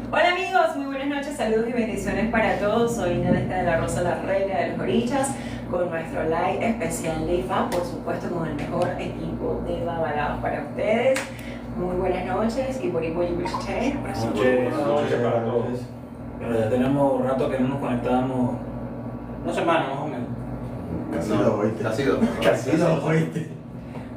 Hola amigos, muy buenas noches, saludos y bendiciones para todos. Soy Nadesta de la Rosa, la reina de los orichas, con nuestro live especial de IFA, por supuesto con el mejor equipo de babalados para ustedes. Muy buenas noches y por ahí voy a Buenas noches para todos. Pero ya tenemos rato que no nos conectábamos, una semana más o menos. Casi lo oíste.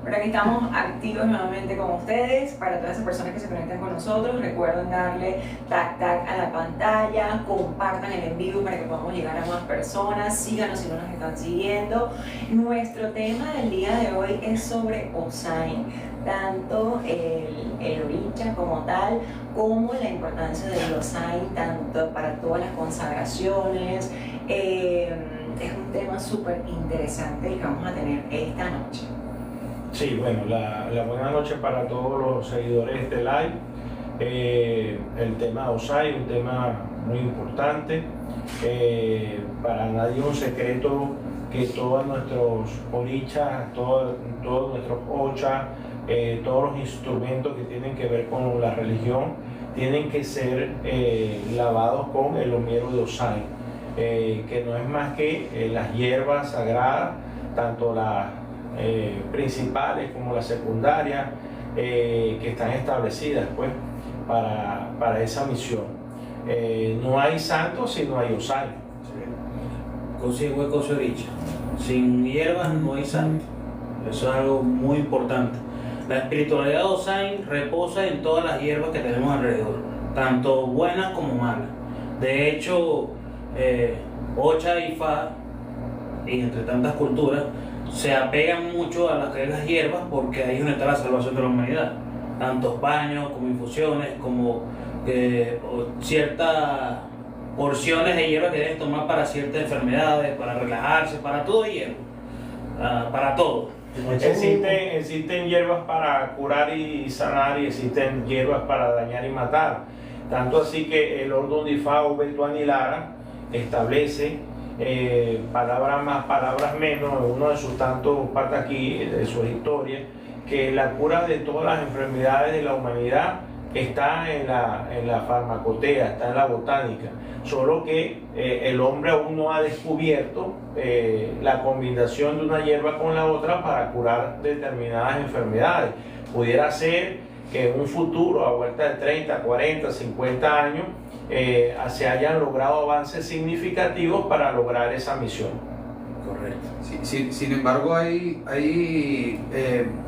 Por aquí estamos activos nuevamente con ustedes. Para todas esas personas que se conectan con nosotros, recuerden darle tac tac a la pantalla, compartan el en vivo para que podamos llegar a más personas, síganos si no nos están siguiendo. Nuestro tema del día de hoy es sobre Osain, tanto el oricha como tal, como la importancia del Osain, tanto para todas las consagraciones. Es un tema súper interesante el que vamos a tener esta noche. Sí, bueno, la buena noche para todos los seguidores de este live. El tema de Osain, un tema muy importante. Para nadie es un secreto que todos nuestros orichas, todos nuestros ochas, todos los instrumentos que tienen que ver con la religión, tienen que ser lavados con el homiero de Osain, que no es más que las hierbas sagradas, tanto las principales como las secundarias, que están establecidas pues para esa misión. No hay santos si no hay Osain. Consigo hueco se oricha. Sin hierbas no hay santo. Eso es algo muy importante. La espiritualidad de Osain reposa en todas las hierbas que tenemos alrededor, tanto buenas como malas. De hecho, Ocha y Fa, y entre tantas culturas, se apegan mucho a las que es las hierbas porque ahí es donde está la salvación de la humanidad. Tantos baños como infusiones, como ciertas porciones de hierba que deben tomar para ciertas enfermedades, para relajarse, para todo hierba, para todo. Existen hierbas para curar y sanar, y existen hierbas para dañar y matar. Tanto así que el orden de Ifá o Betuán y Lara establece palabras más, palabras menos, uno de sus tantos partes aquí, de su historia, que la cura de todas las enfermedades de la humanidad está en la farmacotea, está en la botánica, solo que el hombre aún no ha descubierto la combinación de una hierba con la otra para curar determinadas enfermedades. Pudiera ser que en un futuro, a vuelta de 30, 40, 50 años, se hayan logrado avances significativos para lograr esa misión. Correcto. Sin embargo, hay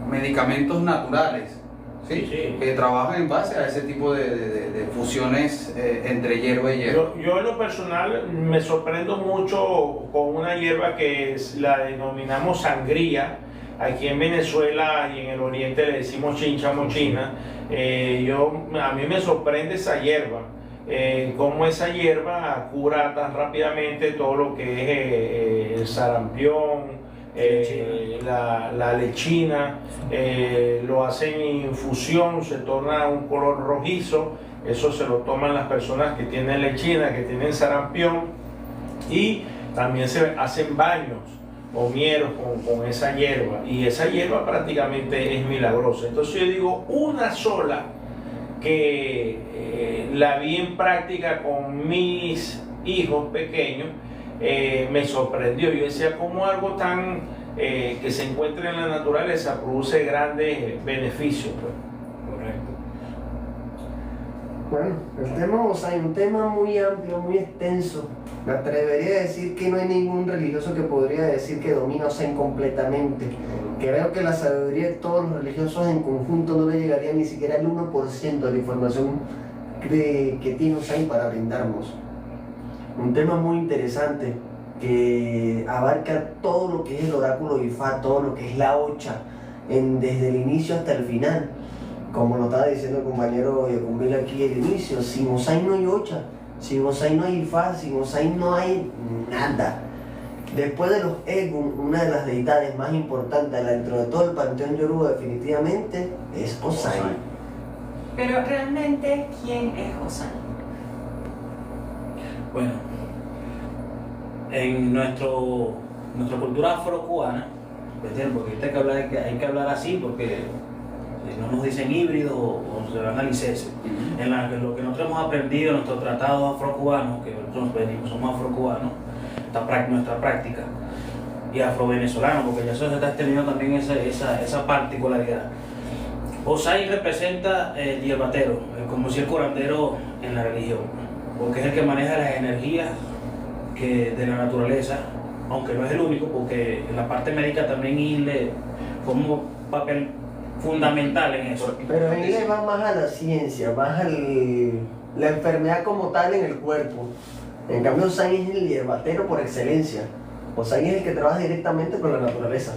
medicamentos naturales, ¿sí? Sí. Que trabajan en base a ese tipo de fusiones entre hierba y hierba. Yo en lo personal me sorprendo mucho con una hierba que la denominamos sangría. Aquí en Venezuela y en el oriente le decimos chincha mochina. A mí me sorprende esa hierba. Cómo esa hierba cura tan rápidamente todo lo que es el sarampión, la lechina, lo hacen en infusión, se torna un color rojizo. Eso se lo toman las personas que tienen lechina, que tienen sarampión, y también se hacen baños o mieros con esa hierba, y esa hierba prácticamente es milagrosa. Entonces yo digo, una sola que la vi en práctica con mis hijos pequeños, me sorprendió. Yo decía, cómo algo tan que se encuentra en la naturaleza produce grandes beneficios, pues. Correcto. Bueno, el tema Osain, un tema muy amplio, muy extenso. Me atrevería a decir que no hay ningún religioso que podría decir que domina Osain completamente. Creo que la sabiduría de todos los religiosos en conjunto no le llegaría ni siquiera al 1% de la información que tiene Osain para brindarnos. Un tema muy interesante que abarca todo lo que es el oráculo de Ifá, todo lo que es la Ocha, desde el inicio hasta el final. Como lo estaba diciendo el compañero Yacumbil aquí al inicio, sin Osain no hay Ocha, sin Osain no hay Ifá, sin Osain no hay nada. Después de los Egun, una de las deidades más importantes dentro de todo el panteón yoruba definitivamente es Osain. Pero realmente, ¿quién es Osain? Bueno, en nuestra cultura afrocubana, porque hay que hablar así porque no nos dicen híbridos o se van a licencia. En lo que nosotros hemos aprendido en nuestros tratados afrocubanos, que nosotros venimos, somos afrocubanos, nuestra práctica, y afrovenezolanos, porque ya eso se está extendiendo también esa particularidad. Osai representa el hierbatero, como si el curandero en la religión, porque es el que maneja las energías de la naturaleza, aunque no es el único, porque en la parte médica también Isle como un papel fundamental en eso. Pero Isle va más a la ciencia, más a la enfermedad como tal en el cuerpo. En cambio, Osai es el hierbatero por excelencia. Osai es el que trabaja directamente con la naturaleza.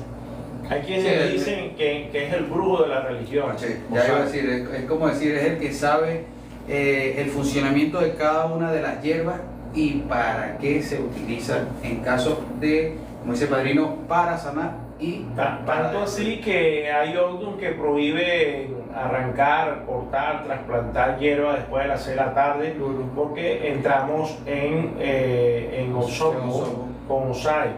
Hay quienes dicen que es el brujo de la religión. Sí, ya iba a decir, es como decir, es el que sabe el funcionamiento de cada una de las hierbas y para qué se utilizan en caso de, como dice el padrino, para sanar y Tanto así que hay Ogdun que prohíbe arrancar, cortar, trasplantar hierba después de las 6 de la tarde, porque entramos en Osorno con Osai.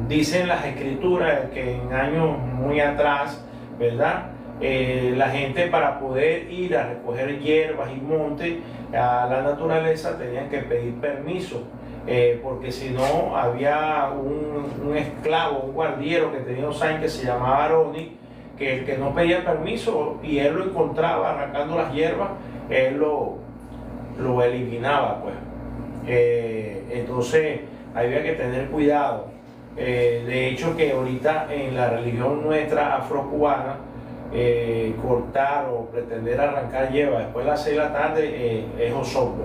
Dicen las escrituras que en años muy atrás, ¿verdad? La gente, para poder ir a recoger hierbas y monte a la naturaleza, tenían que pedir permiso, porque si no había un esclavo, un guardiero que tenía Osai que se llamaba Aroni, que el que no pedía permiso y él lo encontraba arrancando las hierbas, él lo eliminaba, pues. Entonces había que tener cuidado. De hecho, que ahorita en la religión nuestra afrocubana, cortar o pretender arrancar hierba después de las 6 de la tarde es osopo.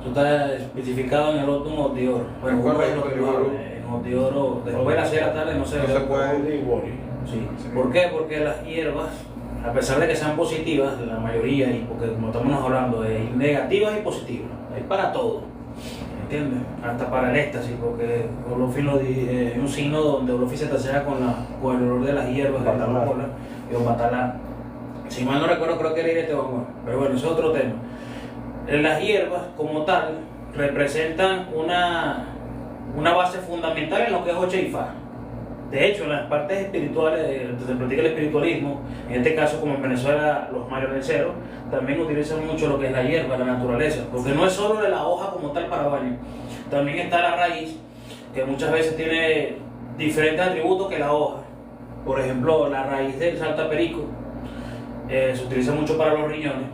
Eso está especificado en el Otum Odioro. Bueno, en Odioro, después de las 6 de la tarde no se puede. Sí. ¿Por qué? Porque las hierbas, a pesar de que sean positivas, la mayoría, y porque como estamos hablando, hay negativas y positivas, hay para todo, ¿entiendes? Hasta para el éxtasis, porque Olofi es un signo donde Olofi se tasea con el olor de las hierbas, de la amapola y un batalá. Si mal no recuerdo, creo que era Iretebamua, pero bueno, eso es otro tema. Las hierbas, como tal, representan una base fundamental en lo que es Ocheifá. De hecho, en las partes espirituales, donde se practica el espiritualismo, en este caso como en Venezuela los mayorenceros, también utilizan mucho lo que es la hierba, la naturaleza, porque no es solo de la hoja como tal para baño, también está la raíz, que muchas veces tiene diferentes atributos que la hoja. Por ejemplo, la raíz del saltaperico se utiliza mucho para los riñones.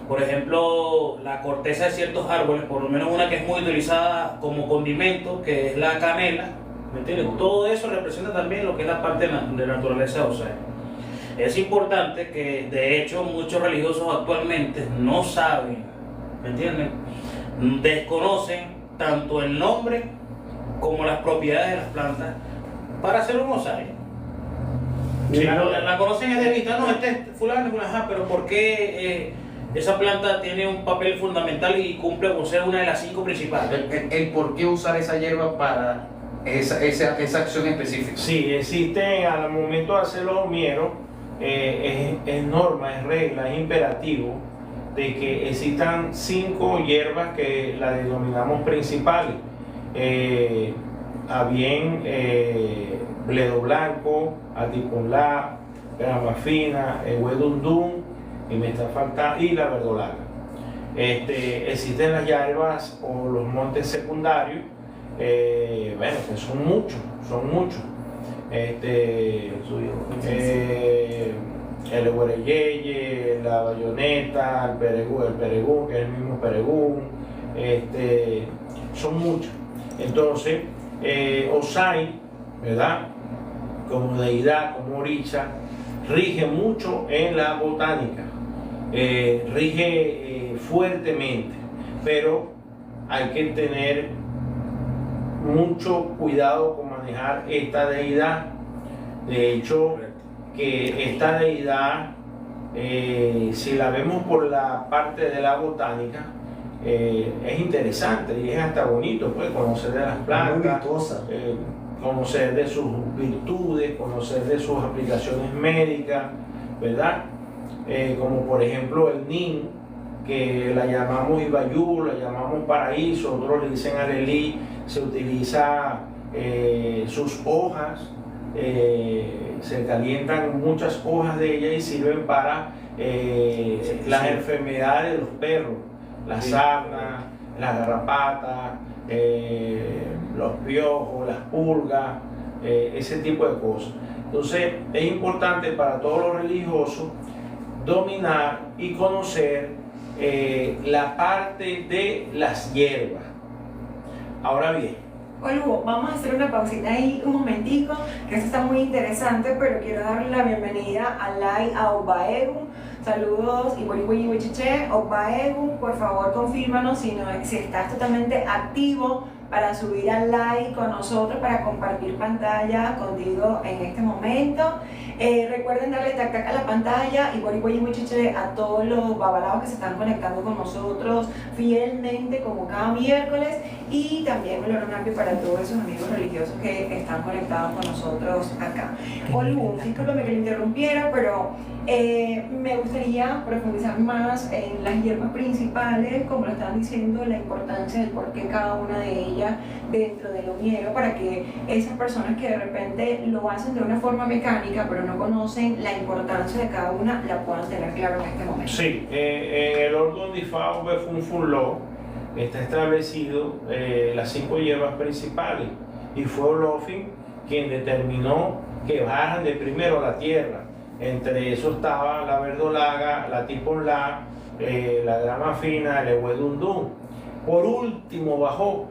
Por ejemplo, la corteza de ciertos árboles, por lo menos una que es muy utilizada como condimento, que es la canela, ¿me entiendes? Todo eso representa también lo que es la parte de la naturaleza de Osai. Es importante que, de hecho, muchos religiosos actualmente no saben, ¿me entienden? Desconocen tanto el nombre como las propiedades de las plantas para hacer un Osai. Sí, La conocen es de vista, no, este es fulano, pero ¿por qué esa planta tiene un papel fundamental y cumple con ser una de las 5 principales? El por qué usar esa hierba para esa acción específica. Sí, existen al momento de hacer los homieros, es norma, es regla, es imperativo de que existan 5 hierbas que las denominamos principales. Bledo blanco, atipunlá, grama fina, huedundún, y me está faltando, y la verdolaga. Existen las hierbas o los montes secundarios, bueno, que son muchos. El huereyeye, la bayoneta, el peregún, que es el mismo peregún, son muchos. Entonces, Osai, ¿verdad? Como deidad, como oricha, rige mucho en la botánica, rige fuertemente, pero hay que tener mucho cuidado con manejar esta deidad. De hecho, que esta deidad, si la vemos por la parte de la botánica, es interesante y es hasta bonito, pues, conocer de las plantas, conocer de sus virtudes, conocer de sus aplicaciones médicas, ¿verdad? Como por ejemplo el nin, que la llamamos ibayú, la llamamos paraíso, otros le dicen alelí, se utiliza sus hojas se calientan muchas hojas de ella y sirven para las enfermedades de los perros, la sarna, las garrapatas, los piojos, las pulgas, ese tipo de cosas. Entonces es importante para todos los religiosos dominar y conocer la parte de las hierbas. Ahora bien, Hugo, vamos a hacer una pausita ahí un momentico, que eso está muy interesante, pero quiero darle la bienvenida a Lai Aubaegu. Saludos, Iguarihuyi Huichiche, Aubaegu, por favor confírmanos si estás totalmente activo para subir al live con nosotros, para compartir pantalla contigo en este momento. Recuerden darle tac tac a la pantalla, Iguarihuyi Huichiche, a todos los babalaos que se están conectando con nosotros fielmente como cada miércoles, y también un honorario para todos esos amigos religiosos que están conectados con nosotros acá. Olu, discúlpame que le interrumpiera, pero me gustaría profundizar más en las hierbas principales, como lo están diciendo, la importancia del por qué cada una de ellas dentro del umiero, para que esas personas que de repente lo hacen de una forma mecánica pero no conocen la importancia de cada una, la puedan tener claro en este momento. sí, en el orden de Fauve Funfunlo está establecido las 5 hierbas principales, y fue Olofin quien determinó que bajaran de primero a la tierra. Entre eso estaba la verdolaga, la tiponla, la grama fina, el ehuedundún. Por último bajó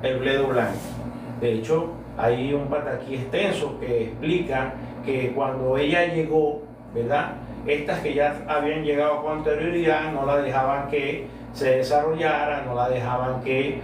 el bledo blanco. De hecho, hay un pataquí extenso que explica que cuando ella llegó, ¿verdad?, estas que ya habían llegado con anterioridad no la dejaban que se desarrollara, no la dejaban que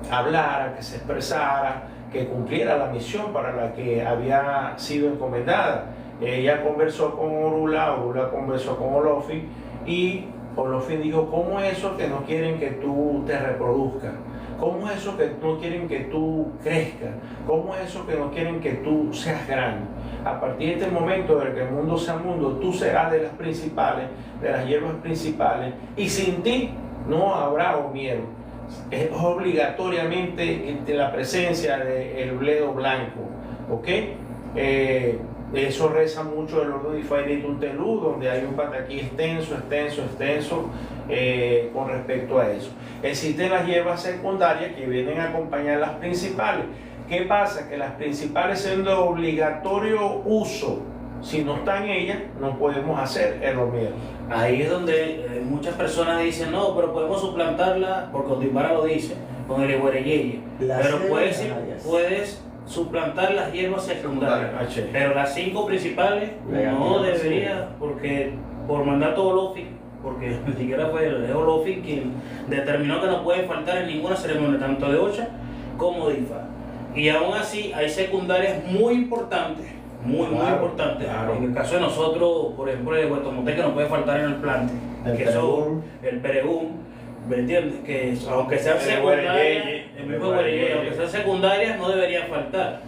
hablara, que se expresara, que cumpliera la misión para la que había sido encomendada. Ella conversó con Orula, Orula conversó con Olofin, y Olofin dijo: ¿cómo es eso que no quieren que tú te reproduzcas? ¿Cómo es eso que no quieren que tú crezcas? ¿Cómo es eso que no quieren que tú seas grande? A partir de este momento, del que el mundo sea mundo, tú serás de las principales, de las hierbas principales, y sin ti no habrá miedo. Es obligatoriamente la presencia del bledo blanco, ¿ok? Eso reza mucho el orden de Ifaiditum Telú, donde hay un pataquí extenso con respecto a eso. Existen las hierbas secundarias que vienen a acompañar las principales. ¿Qué pasa? Que las principales, siendo de obligatorio uso, si no están ellas, no podemos hacer el romiero. Ahí es donde muchas personas dicen: no, pero podemos suplantarla, porque Ondimara lo dice, con el Eguereyeye. Pero puedes suplantar las hierbas secundarias, pero las 5 principales no debería, porque por mandato Olofin, porque ni siquiera fue el Olofin quien determinó que no puede faltar en ninguna ceremonia, tanto de Ocha como de Ifa. Y aún así hay secundarias muy importantes, muy importantes. Claro. En el caso de nosotros, por ejemplo, el Huertomonte, que no puede faltar en el plante, que son el peregún, ¿me entiendes? Que aunque sean secundarias, el mismo Eguereyeye, aunque sean secundarias, no deberían faltar.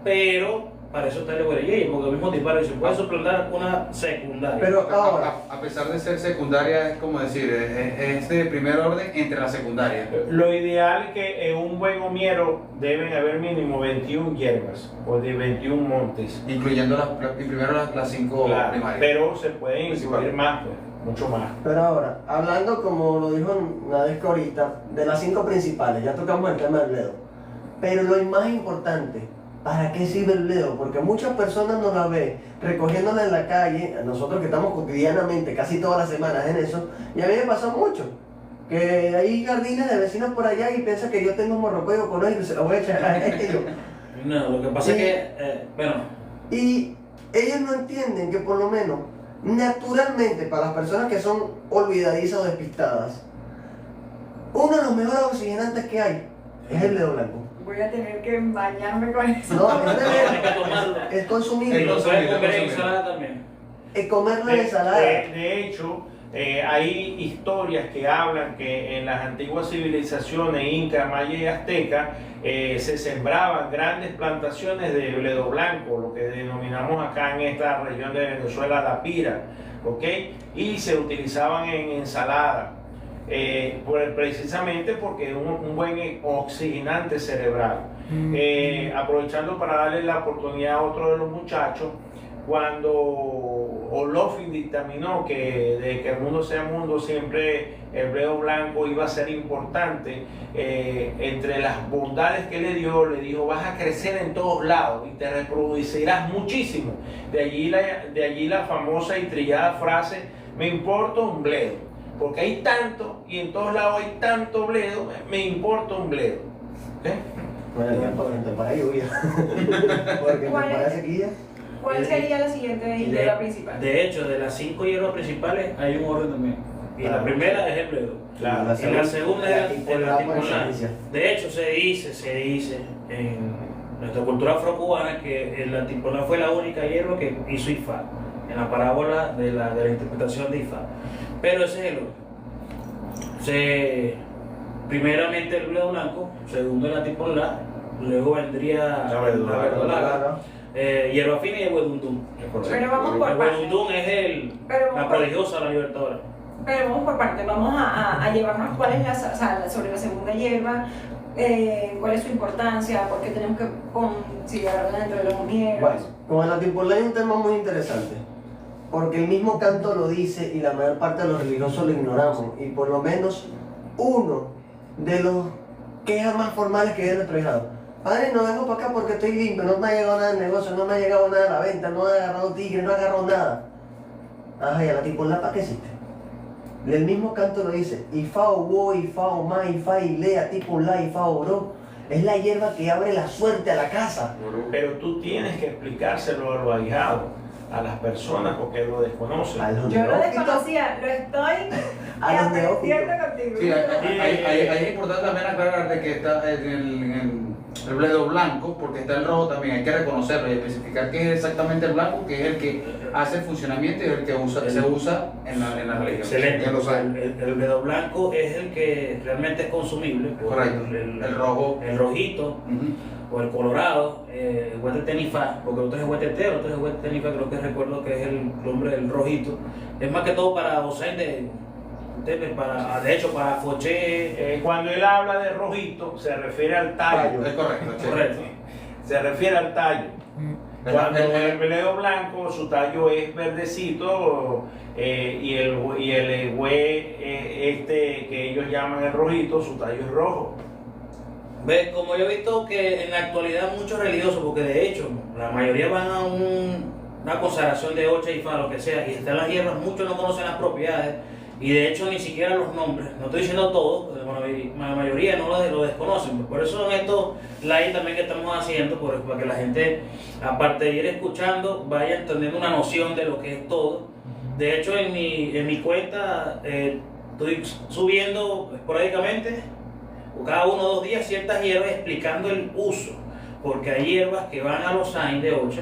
Pero para eso está el Eguereyeye, porque el mismo disparo se puede suplantar una secundaria. Pero ahora, A pesar de ser secundaria, es como decir, es de primer orden entre las secundarias. Lo ideal es que en un buen homiero deben haber mínimo 21 hierbas, o de 21 montes. Incluyendo primero las 5 Claro, primarias. pero se pueden incluir Principal. más, pues, mucho más. pero ahora, hablando como lo dijo Nadesca ahorita, de las 5 principales, ya tocamos el tema del bledo. Pero lo más importante, ¿para qué sirve el bledo? Porque muchas personas no la ven recogiéndola en la calle, nosotros que estamos cotidianamente, casi todas las semanas en eso, y a mí me pasa mucho. Que hay jardines de vecinos por allá y piensan que yo tengo un morrocoyo con ellos y se lo voy a echar a ellos. No, lo que pasa es que, Y ellos no entienden que por lo menos, naturalmente, para las personas que son olvidadizas o despistadas, uno de los mejores oxigenantes que hay es el bledo blanco. Voy a tener que bañarme con eso. No, hay que tomarlo. es consumirlo, El Lo puedes consumirlo, comer en consumirlo. ensalada también. es comerlo en ensalada. De hecho, hay historias que hablan que en las antiguas civilizaciones inca, maya y azteca se sembraban grandes plantaciones de bledo blanco, lo que denominamos acá en esta región de Venezuela la pira, ¿ok? Y se utilizaban en ensalada. precisamente porque es un buen oxigenante cerebral. Aprovechando para darle la oportunidad a otro de los muchachos, cuando Olofin dictaminó que de que el mundo sea mundo siempre el bledo blanco iba a ser importante, entre las bondades que le dijo: vas a crecer en todos lados y te reproducirás muchísimo. De allí la famosa y trillada frase: me importa un bledo, porque hay tanto y en todos lados hay tanto bledo, me importa un bledo. ¿Okay? Bueno, en temporada de lluvia. Porque en temporada de sequía. ¿Cuál sería la siguiente hierba principal? De hecho, de las 5 hierbas principales hay un orden también. Y la primera es el bledo. Y la segunda es el atiponal. De hecho, se dice en nuestra cultura afrocubana que el atiponal fue la única hierba que hizo Ifá, en la parábola de la interpretación de Ifá. Pero ese es el orden. Primeramente el bledo blanco, segundo el atiponal, luego vendría la verdolaga. Hierba fina y el huedundún. Pero vamos por el huedundún es la prodigiosa, la libertadora. Pero vamos por parte, vamos a llevarnos cuál es sobre la segunda hierba, cuál es su importancia, por qué tenemos que considerarla dentro de los hierbas. Bueno, con el atiponal hay un tema muy interesante, porque el mismo canto lo dice y la mayor parte de los religiosos lo ignoramos, y por lo menos uno de los quejas más formales que hay en nuestro hijado: padre, no vengo para acá porque estoy limpio, no me ha llegado nada del negocio, no me ha llegado nada de la venta, no he agarrado tigre, no he agarrado nada. Ajá, ¿y a la atiponal para qué existe? El mismo canto lo dice: Ifá o wo, Ifá o ma, Ifá y le, atiponal, Ifá o bro. Es la hierba que abre la suerte a la casa. Pero tú tienes que explicárselo a los ahijados, a las personas, porque lo desconocen. Yo lo desconocía, lo estoy aprendiendo contigo. Sí, ahí es importante también aclarar de que está en el bledo blanco, porque está el rojo también, hay que reconocerlo y especificar qué es exactamente el blanco, que es el que hace el funcionamiento y el que se usa en la religión. Excelente. El bledo blanco es el que realmente es consumible. Correcto. El rojo. El rojito. O el colorado, el huetetenifa, porque otro es huetete, otro es huetetenifa, creo que recuerdo que es el nombre del rojito. Es más que todo para Osain de hecho para Foché. Cuando él habla de rojito, se refiere al tallo. Es correcto. Correcto. Se refiere al tallo. Cuando el bledo blanco, su tallo es verdecito, y el que ellos llaman el rojito, su tallo es rojo. ¿Ves? Como yo he visto que en la actualidad muchos religiosos, porque de hecho la mayoría van a una consagración de Ocha y Ifá, lo que sea, y están las hierbas, muchos no conocen las propiedades y de hecho ni siquiera los nombres. No estoy diciendo todo, la mayoría no lo desconocen. Por eso en estos live también que estamos haciendo, para que la gente, aparte de ir escuchando, vaya entendiendo una noción de lo que es todo. De hecho en mi cuenta estoy subiendo esporádicamente, cada 1 o 2 días, ciertas hierbas explicando el uso, porque hay hierbas que van a los signs de Ocha,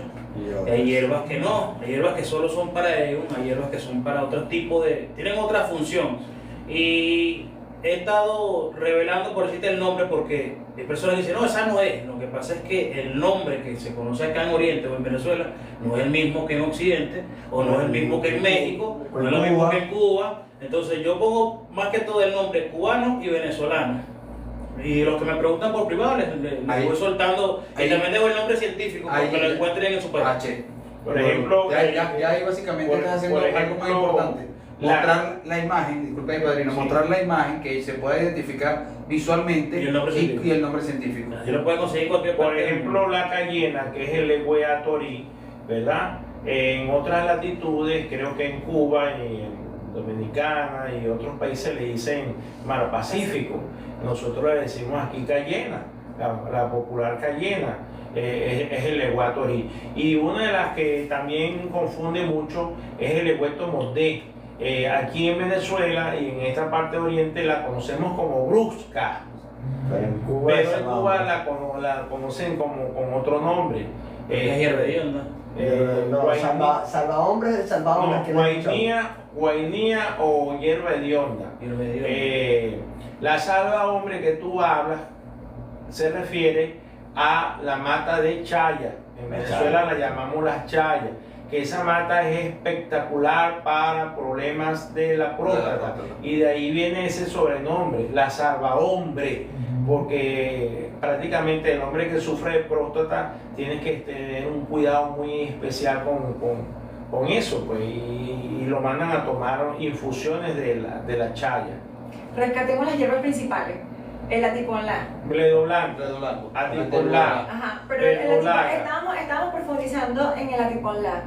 y hay hierbas que no, hay hierbas que solo son para ellos, hay hierbas que son para otro tipo tienen otra función. Y he estado revelando, por decirte el nombre, porque hay personas que dicen: no, esa no es. Lo que pasa es que el nombre que se conoce acá en Oriente o en Venezuela no es el mismo que en Occidente, o no es el mismo que en México, no es lo mismo que en Cuba. Entonces yo pongo más que todo el nombre cubano y venezolano. Y los que me preguntan por privado les voy soltando, y también dejo el nombre científico para que lo encuentren en su país. Por ejemplo, ya ahí básicamente estás haciendo algo muy importante: mostrar la imagen, disculpe padrino, sí, mostrar la imagen que se pueda identificar visualmente y el nombre científico. Así lo pueden conseguir cualquier parte. Por ejemplo, la cayena, que es el Eguea torí, ¿verdad? En otras latitudes, creo que en Cuba y en Dominicana y otros países le dicen Mar Pacífico. Nosotros le decimos aquí cayena, la popular cayena, es el Eguea torí. Y una de las que también confunde mucho es el Egueto Modé. Aquí en Venezuela y en esta parte de Oriente la conocemos como brusca, pero en Cuba la conocen con otro nombre. Es hierba hedionda. Salva hombres, guainía o hierba hedionda. La salva hombre que tú hablas se refiere a la mata de chaya. En Venezuela la llamamos las chayas, que esa mata es espectacular para problemas de la próstata, y de ahí viene ese sobrenombre, la salvahombre, porque prácticamente el hombre que sufre de próstata tiene que tener un cuidado muy especial con eso, pues, y lo mandan a tomar infusiones de la chaya. Rescatemos las hierbas principales. El atiponla. Bledo blanco, atiponla. Ajá, pero verdolaga. estábamos profundizando en el atiponla.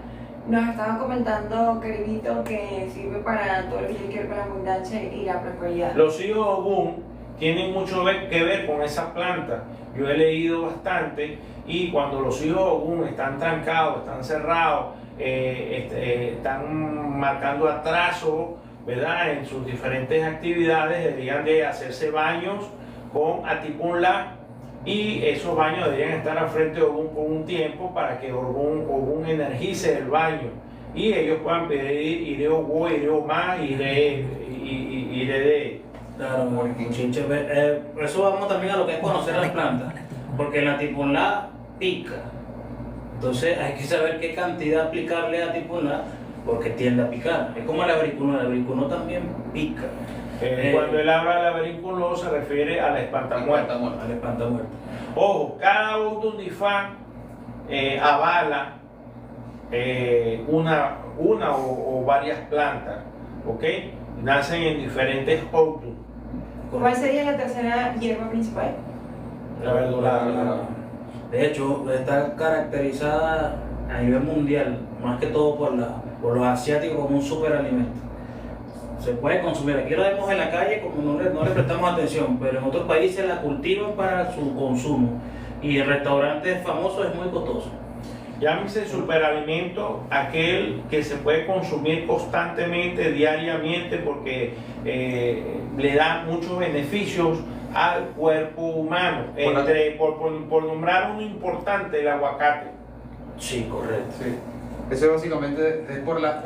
Nos estaba comentando, queridito, que sirve para todo lo que tiene que ver con la abundancia y la prosperidad. Los higos de Ogún tienen mucho que ver con esa planta. Yo he leído bastante, y cuando los higos de Ogún están trancados, están cerrados, están marcando atraso, ¿verdad?, en sus diferentes actividades, deberían de hacerse baños con atipunla, y esos baños deberían estar al frente de Ogún por un tiempo para que Ogún energice el baño y ellos puedan pedir iré Ogún, iré más, iré de. Claro, Chinche, eso vamos también a lo que es conocer las plantas, porque la atipunla pica, entonces hay que saber qué cantidad aplicarle a atipunla, porque tiende a picar. Es como el abricuno también pica. Cuando él habla del abricuno se refiere a la espantamuerta. Al espantamuerto. Ojo, cada Ogundifá avala una o varias plantas, ¿ok? Nacen en diferentes Ogdun. ¿Cuál sería la tercera hierba principal? La verdolaga. De hecho, está caracterizada a nivel mundial, más que todo por los asiáticos, como un superalimento. Se puede consumir, aquí lo vemos en la calle como no le prestamos atención, pero en otros países la cultivan para su consumo, y en restaurantes famosos es muy costoso. Llámese superalimento aquel que se puede consumir constantemente, diariamente, porque le da muchos beneficios al cuerpo humano. Por nombrar uno importante, el aguacate. Sí, correcto. Sí. Eso básicamente es por la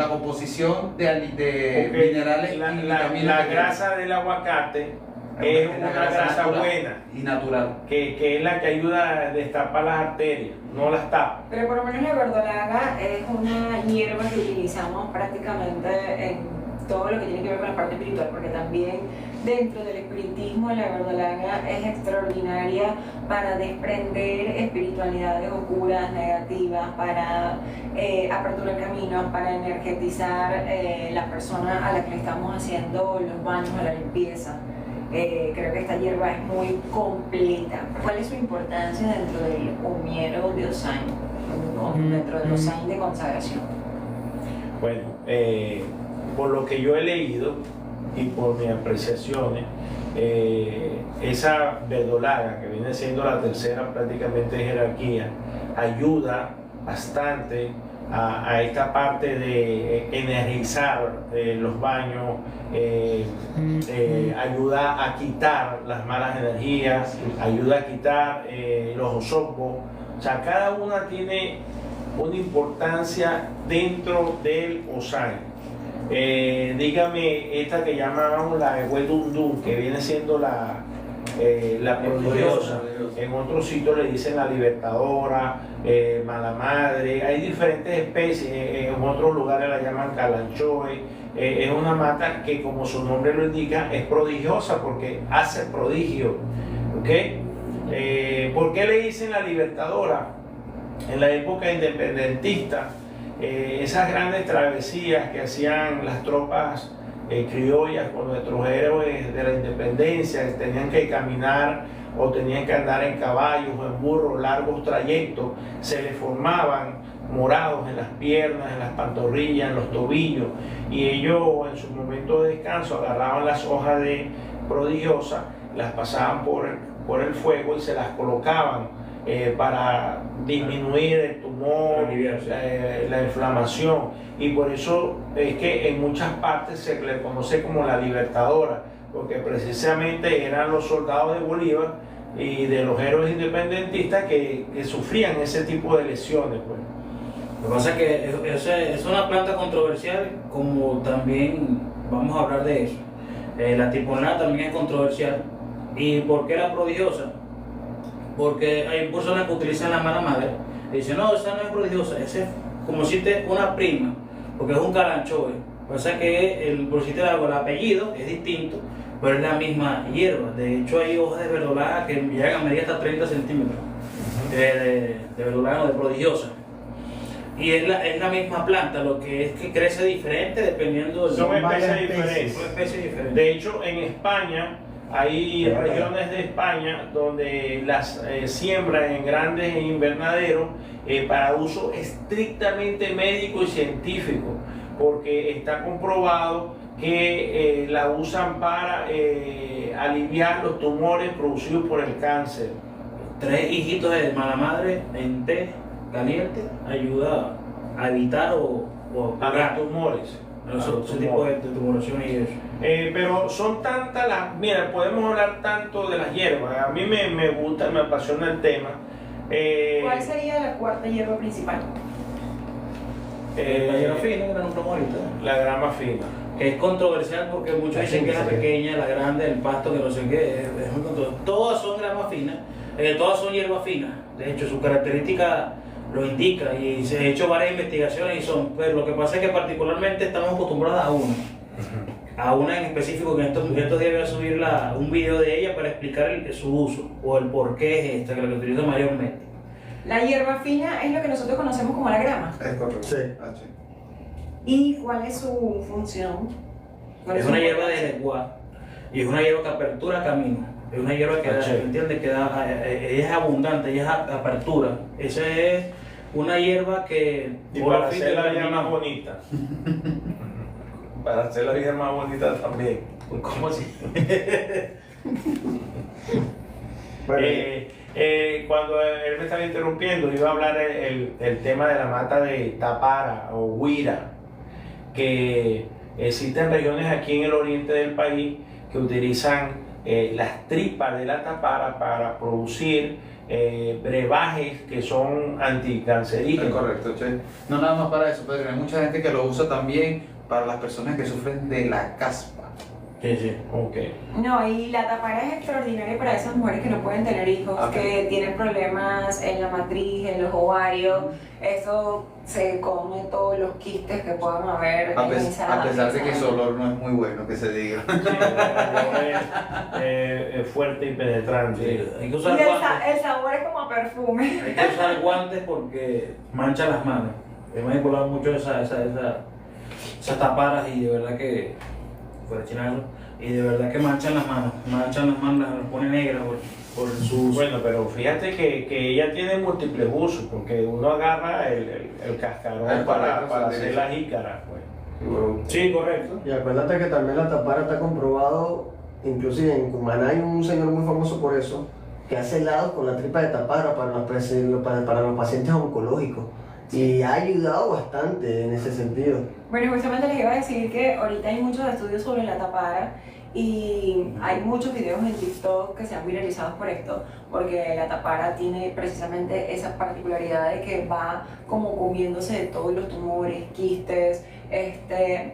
composición de minerales y vitaminas. La grasa del aguacate es una grasa buena y natural, que es la que ayuda a destapar las arterias, no las tapa. Pero por lo menos la verdolaga es una hierba que utilizamos prácticamente en todo lo que tiene que ver con la parte espiritual, porque también dentro del espiritismo la verdolaga es extraordinaria para desprender espiritualidades oscuras, negativas, para aperturar caminos, para energetizar la persona a la que le estamos haciendo los baños o la limpieza. Creo que esta hierba es muy completa. ¿Cuál es su importancia dentro del humiero de Osain, dentro del Osain de consagración? Bueno, por lo que yo he leído y por mis apreciaciones, esa verdolaga, que viene siendo la tercera prácticamente jerarquía, ayuda bastante a esta parte de energizar los baños, ayuda a quitar las malas energías, ayuda a quitar los osopos. O sea, cada una tiene una importancia dentro del Osain. Dígame esta que llamamos la Wedundun, que viene siendo la prodigiosa. En otros sitios le dicen la libertadora, mala madre. Hay diferentes especies, en otros lugares la llaman calanchoe. Es una mata que, como su nombre lo indica, es prodigiosa porque hace prodigio. ¿Okay? ¿Por qué le dicen la libertadora? En la época independentista, esas grandes travesías que hacían las tropas criollas con nuestros héroes de la independencia, que tenían que caminar o tenían que andar en caballos o en burros largos trayectos, se les formaban morados en las piernas, en las pantorrillas, en los tobillos, y ellos en su momento de descanso agarraban las hojas de prodigiosa, las pasaban por el fuego y se las colocaban para disminuir el tumor, la inflamación, y por eso es que en muchas partes se le conoce como la libertadora, porque precisamente eran los soldados de Bolívar y de los héroes independentistas que sufrían ese tipo de lesiones, pues. Lo que pasa es que es una planta controversial, como también vamos a hablar de eso. La tiponla también es controversial. ¿Y por qué la prodigiosa? Porque hay personas que utilizan la mala madre y dicen, no, esa no es prodigiosa, esa es como si te una prima, porque es un calanchoe. Pasa que por si te hago el apellido es distinto, pero es la misma hierba. De hecho, hay hojas de verdolaga que llegan a medir hasta 30 centímetros de verdolaga, de prodigiosa. Y es la misma planta, lo que es que crece diferente dependiendo del Son lugar. especies diferentes. Son especies diferentes. De hecho, en España hay regiones de España donde las siembran en grandes invernaderos para uso estrictamente médico y científico, porque está comprobado que la usan para aliviar los tumores producidos por el cáncer. 3 hijitos de mala madre en té caliente ayuda a evitar o A curar los tumores. ese tipo de tumoración y eso. Pero son tantas las... Mira, podemos hablar tanto de las hierbas. A mí me gusta, me apasiona el tema. ¿Cuál sería la cuarta hierba principal? La hierba fina, que era un promo ahorita, La grama fina. que es controversial porque muchos dicen que es la pequeña, la grande, el pasto, que no sé qué. Es muy controversial. Todas son gramas finas, todas son hierbas finas. De hecho, su característica lo indica y se han hecho varias investigaciones y son, pero lo que pasa es que particularmente estamos acostumbrados a una en específico, que en estos días voy a subir un video de ella para explicar su uso o el por qué es esta, que la utilizo mayormente. La hierba fina es lo que nosotros conocemos como la grama. Es correcto. Sí. ¿Y cuál es su función? ¿Cuál Es su una hierba importancia? de lenguaje y es una hierba que apertura camino. Es una hierba que da, ¿entiendes? Que da, ella es abundante, ella es apertura. Esa es una hierba que... Y para hacer la vida más bonita. Para hacer la vida más bonita también. ¿Cómo así? Bueno, Cuando él me estaba interrumpiendo, iba a hablar el tema de la mata de tapara o huira, que existen regiones aquí en el oriente del país que utilizan las tripas de la tapara para producir brebajes que son Es anticancerígenos. correcto, che. No nada más para eso, Pedro. Hay mucha gente que lo usa también para las personas que sufren de la caspa. Sí, sí. Ok. No, y la tapara es extraordinaria para esas mujeres que no pueden tener hijos, Ok. que tienen problemas en la matriz, en los ovarios. Eso se come todos los quistes que puedan haber A, en esa... a pesar de que esa- su olor no es muy bueno, que se diga. Sí, el olor es fuerte y penetrante. Sí, hay que Y usar guantes. el sabor es como a perfume. Hay que usar guantes porque mancha las manos. He manipulado mucho esas taparas y de verdad que, fuera chinazo, y de verdad que manchan las manos, las pone negras por su uso. Bueno, pero fíjate que ella tiene múltiples usos, porque uno agarra el cascarón Ah, para correcto, hacer sí. las jícaras, pues. Bueno, Sí, correcto. y acuérdate que también la tapara está comprobado, inclusive en Cumaná hay un señor muy famoso por eso, que hace helados con la tripa de tapara para los pacientes oncológicos. Y ha ayudado bastante en ese sentido. Bueno, justamente les iba a decir que ahorita hay muchos estudios sobre la tapara y hay muchos videos en TikTok que se han viralizado por esto, porque la tapara tiene precisamente esa particularidad de que va como comiéndose de todos los tumores, quistes,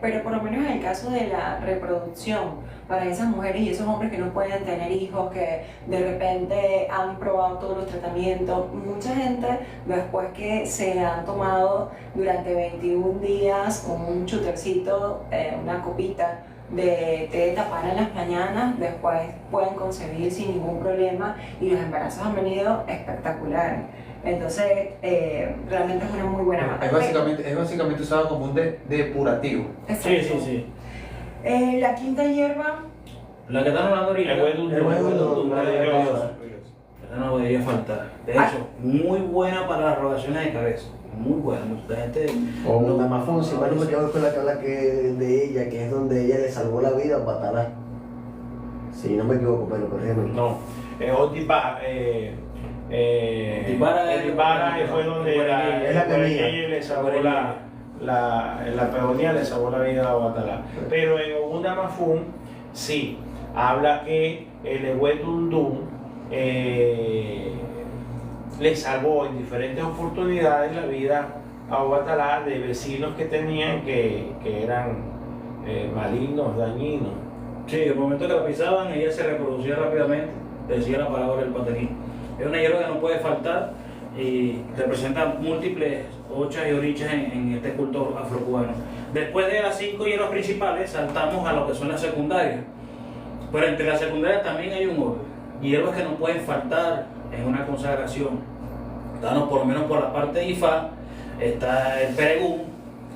pero por lo menos en el caso de la reproducción, para esas mujeres y esos hombres que no pueden tener hijos, que de repente han probado todos los tratamientos, mucha gente después que se han tomado durante 21 días un chutercito, una copita de té de tapara en las mañanas, después pueden concebir sin ningún problema y los embarazos han venido espectaculares. Entonces, realmente es una muy buena mata. es básicamente usado como un depurativo. Exacto. Sí, sí, sí. La quinta hierba, La que están hablando ahorita, El huedundum. el huedundum, La maravillosa. Esa no debería faltar. De hecho, muy buena para las rotaciones de cabeza. Muy buena. Mucha gente. O no- Mamá Fonsi, no- no me quedo con la que habla de ella, que es donde ella le salvó la vida a Batalá. Si no me equivoco, pero corrígeme. No, Otipara fue donde Es la ella que le salvó la peonía le salvó la vida a Batalá. Pero en Ogunda Mafún, sí, habla que el Ewetundum le salvó en diferentes oportunidades la vida a Obatalá de vecinos que tenían que eran malignos, dañinos. Sí, el momento que la pisaban, ella se reproducía rápidamente, decía la palabra del pataquín. Es una hierba que no puede faltar y representa múltiples ochas y orichas en este culto afrocubano. Después de las 5 hierbas principales saltamos a lo que son las secundarias. Pero entre las secundarias también hay un orden. Hierbas que no pueden faltar en una consagración. Estamos por lo menos por la parte de Ifá, está el peregún,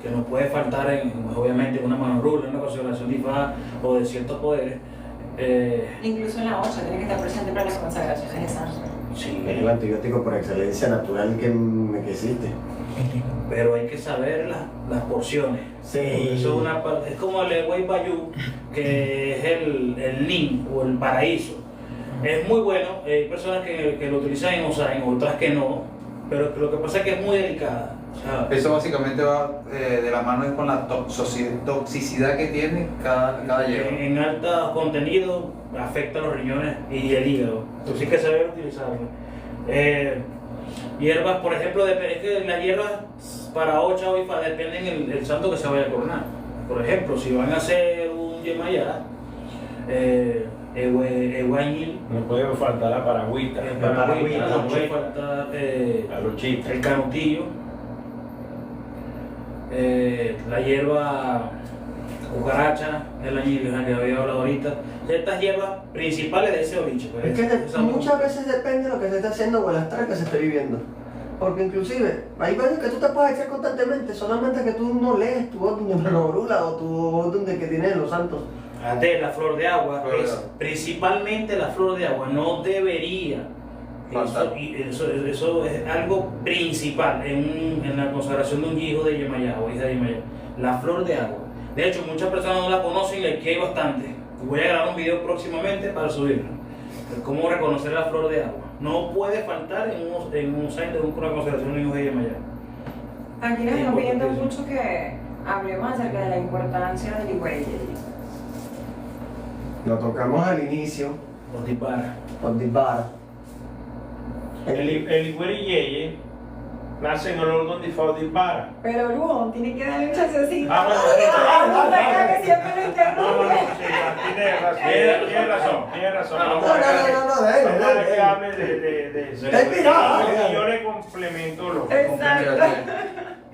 que no puede faltar obviamente en una manorrula, en una consagración de Ifá o de ciertos poderes. Incluso en la 8 tiene que estar presente para las consagraciones de santo. Sí, Es el antibiótico por excelencia natural que existe. pero hay que saber las porciones. Sí. Eso es como el Wei Bayou, que es el Nin o el paraíso. Es muy bueno, hay personas que lo utilizan en Osain, otras que no, pero lo que pasa es que es muy delicada. Eso básicamente va de la mano con la toxicidad que tiene cada hierba. En alto contenido afecta los riñones y el hígado. Entonces hay que saber utilizarlo. Hierbas, por ejemplo, es que las hierbas para Ocha o Ifa dependen del santo que se vaya a coronar. Por ejemplo, si van a hacer un Yemayá, Eguañil, No puede faltar la paragüita. no puede faltar La luchita. el canutillo, la hierba cucaracha, el añil, que había hablado ahorita. Estas hierbas principales de ese oriche. Pues, Es que muchas veces depende de lo que se esté haciendo o el astral que se esté viviendo. Porque inclusive, hay veces que tú te puedes echar constantemente, solamente que tú no lees tu orden de Manorula o tu orden de que tienes los santos. La flor de agua, Flor de es agua. principalmente la flor de agua, no debería. Faltar. Eso es algo principal en la consagración de un hijo de Yemayá o hija de Yemayá. La flor de agua. De hecho, muchas personas no la conocen y aquí hay bastante. Voy a grabar un video próximamente para subirlo. De cómo reconocer la flor de agua. No puede faltar en un sign de una consagración de un hijo de Yemayá. Aquí nos están Importantísimo. pidiendo mucho que hablemos acerca de la importancia del Iguereye. Lo tocamos al inicio, Los disparos. con Dibara. El Igueriyeye nace en el orden de Ifá de Ibarra. Pero Lugo, tiene que darle un chancecito. Ah, bueno, No venga que siempre lo No, interrumpe. sí, tiene razón. No, Vamos a que dale. hable de Mira, y yo le complemento lo Exacto.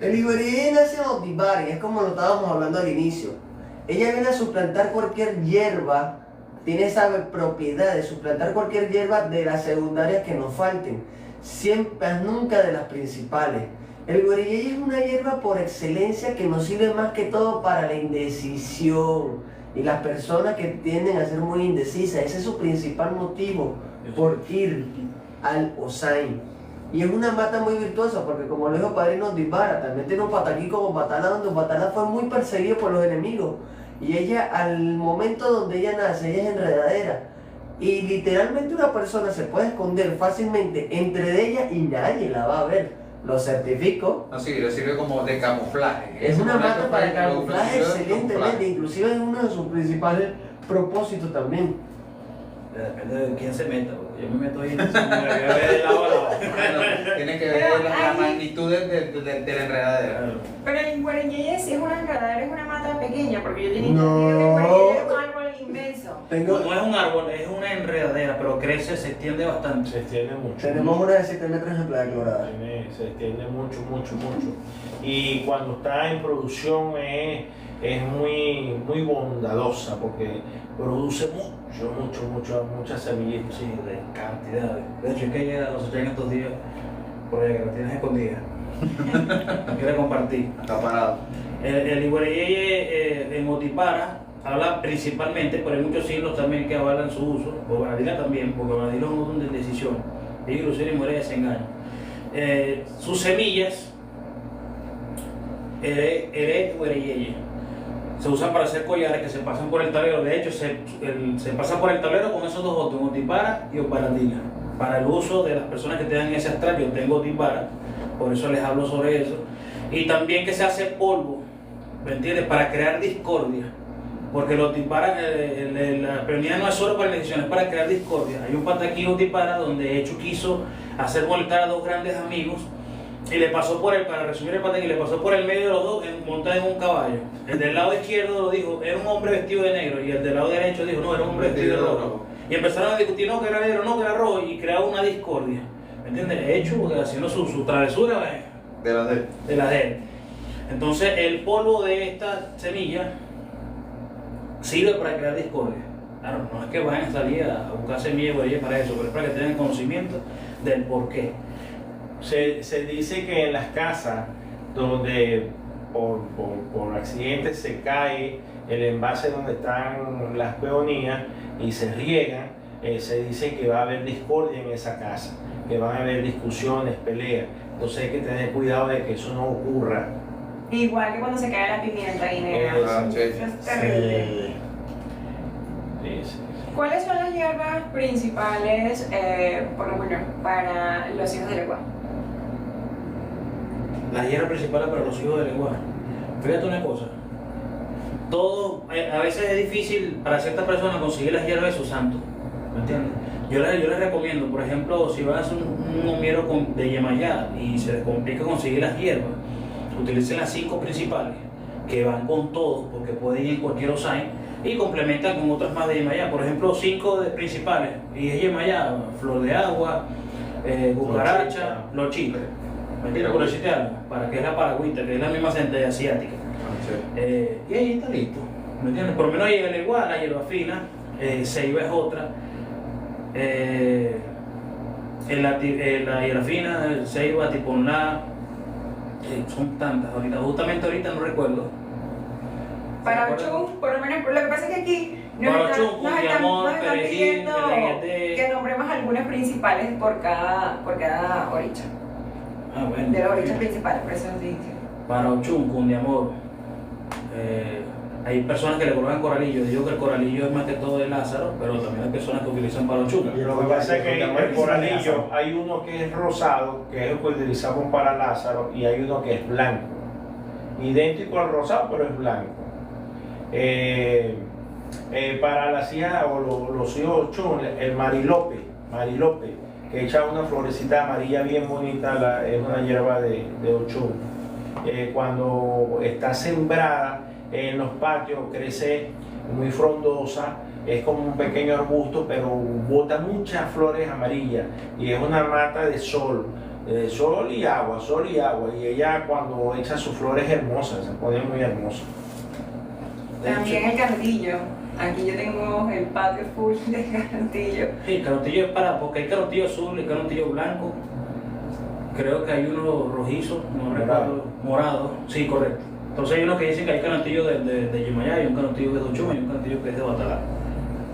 El Iguereye nace en Odibari, es como lo estábamos hablando al inicio. Ella viene a suplantar cualquier hierba, tiene esa propiedad de suplantar cualquier hierba de las secundarias que nos falten, siempre, nunca de las principales. El Iguereye es una hierba por excelencia que nos sirve más que todo para la indecisión y las personas que tienden a ser muy indecisas. Ese es su principal motivo por ir al Osain. Y es una mata muy virtuosa porque, como lo dijo Padrino Dibara, también tiene un pataquí como Patana, donde Patana fue muy perseguido por los enemigos. Y ella, al momento donde ella nace, ella es enredadera. Y literalmente una persona se puede esconder fácilmente entre ella y nadie la va a ver. Lo certifico. No, sí, le sirve como de camuflaje. Es una momento mata para lo camuflaje ofreció de excelentemente, camuflaje. inclusive es uno de sus principales propósitos también. Depende de quién se meta, porque yo me meto ahí y me voy a ver de lado a lado. Bueno, tiene que ver Pero la ahí- magnitud de la enredadera. Pero el Iguereye sí es una enredadera, es una mata pequeña, porque yo tenía No. entendido que el Iguereye es un árbol inmenso. Tengo, No es un árbol, es una enredadera, pero crece, se extiende bastante. Se extiende mucho. tenemos una de 7 metros en Playa Colorada. Se extiende mucho. Y cuando está en producción es muy bondadosa porque produce muchas semillitas. Sí, de cantidades. De hecho, es que ella cosechar en estos días, porque la tienes escondida. No quiere compartir. Está parado. El Iguereye en Otipara habla principalmente, pero hay muchos siglos también que avalan su uso, o Banadila también, porque Banadila es un orden de decisión. Y inclusive Iguereye se engaña. Sus semillas, Iguereye, se usan para hacer collares que se pasan por el tablero. De hecho, se pasa por el tablero con esos dos otros, Otipara y Oparandila. Para el uso de las personas que tengan ese astral, yo tengo Otipara, por eso les hablo sobre eso. Y también que se hace polvo, ¿me entiendes? Para crear discordia. Porque el Otipara, la peronía no es solo para elecciones, es para crear discordia. Hay un pataquí Otipara donde Echu quiso hacer molestar a dos grandes amigos. Y le pasó por para resumir el pataquí, le pasó por el medio de los dos montado en un caballo. El del lado izquierdo lo dijo, era un hombre vestido de negro. Y el del lado derecho dijo, no, era un hombre vestido de rojo. Y empezaron a discutir, no, que era negro, no, que era rojo. Y crearon una discordia. ¿Me entiendes? Hecho, haciendo su travesura, De la de. de la de él. Entonces el polvo de esta semilla sirve para crear discordia. Claro, no es que vayan a salir a buscar semillas para eso, pero es para que tengan conocimiento del por qué. Se dice que en las casas donde por accidente se cae el envase donde están las peonías y se riegan, se dice que va a haber discordia en esa casa, que van a haber discusiones, peleas. Entonces hay que tener cuidado de que eso no ocurra. Igual que cuando se cae la pimienta guinea. Sí. Eso es terrible. Sí. ¿Cuáles son las hierbas principales, por lo menos, para los hijos del lenguaje? Las hierbas principales para los hijos del lenguaje. Fíjate una cosa. A veces es difícil para ciertas personas conseguir las hierbas de su santo. ¿Me entiendes? Yo les recomiendo, por ejemplo, si vas a hacer un homiero de Yemayá y se les complica conseguir las hierbas, utilicen las 5 principales, que van con todos, porque pueden ir en cualquier osain, y complementan con otras más de Yemayá. Por ejemplo, 5 principales, y es Yemayá, flor de agua, cucaracha, lochita. ¿Me entiendes? Por decirte algo, para que es la paragüita, que es la misma centella asiática. Y ahí está listo. ¿Me entiendes? Por lo menos llega el igual, la hierba fina, ceiba es otra. La hierba fina, el ceiba, tiponlá, son tantas ahorita. Justamente ahorita no recuerdo. Para Ochum, por lo menos, lo que pasa es que aquí Para Ochum, nos están perejil, pidiendo pereguete. que nombremos algunas principales por cada oricha. Ah, bueno. De las orichas principales, por eso dice. Para Ochum, Cundiamor. Hay personas que le colocan coralillo. Digo que el coralillo es más que todo de Lázaro, pero también hay personas que utilizan para Ochum. Lo que pasa es que el coralillo hay uno que es rosado, que es el que utilizamos para Lázaro, y hay uno que es blanco. Idéntico al rosado, pero es blanco. Para las hijas o los hijos Ochum, el marilope, que echa una florecita amarilla bien bonita, es una hierba de Ochum. Cuando está sembrada en los patios, crece muy frondosa, es como un pequeño arbusto, pero bota muchas flores amarillas y es una mata de sol y agua, y ella cuando echa sus flores hermosas, se pone muy hermosa. También el carotillo. Aquí yo tengo el patio full de carotillo. Sí, el carotillo es porque hay carotillo azul y carotillo blanco. Creo que hay uno rojizo, no recuerdo, morado. Sí, correcto. Entonces hay unos que dicen que hay carotillo de Yemayá, hay un carotillo que es de Ochum y un carotillo que es de Batalá.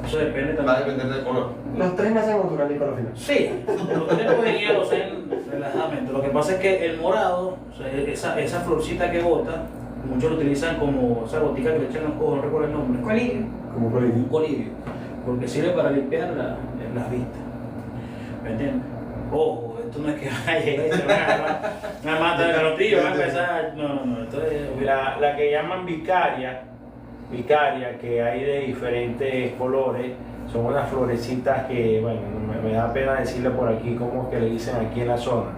Eso depende también. Va a depender del color. Los 3 nacen orgánicos al final. Sí, los 3 pueden ir a los relajadamente. Lo que pasa es que el morado, o sea, esa florcita que bota, muchos lo utilizan como esa gotica que le echan los ojos, no recuerdo el nombre. Colirio. Como Un colirio, porque sirve para limpiar las vistas. ¿Me entiendes? Ojo, esto no es que vaya a llegar y se van a agarrar una mata de carotillo, van a empezar. No, esto es. La que llaman vicaria, que hay de diferentes colores, son unas florecitas que, bueno, me da pena decirle por aquí como que le dicen aquí en la zona.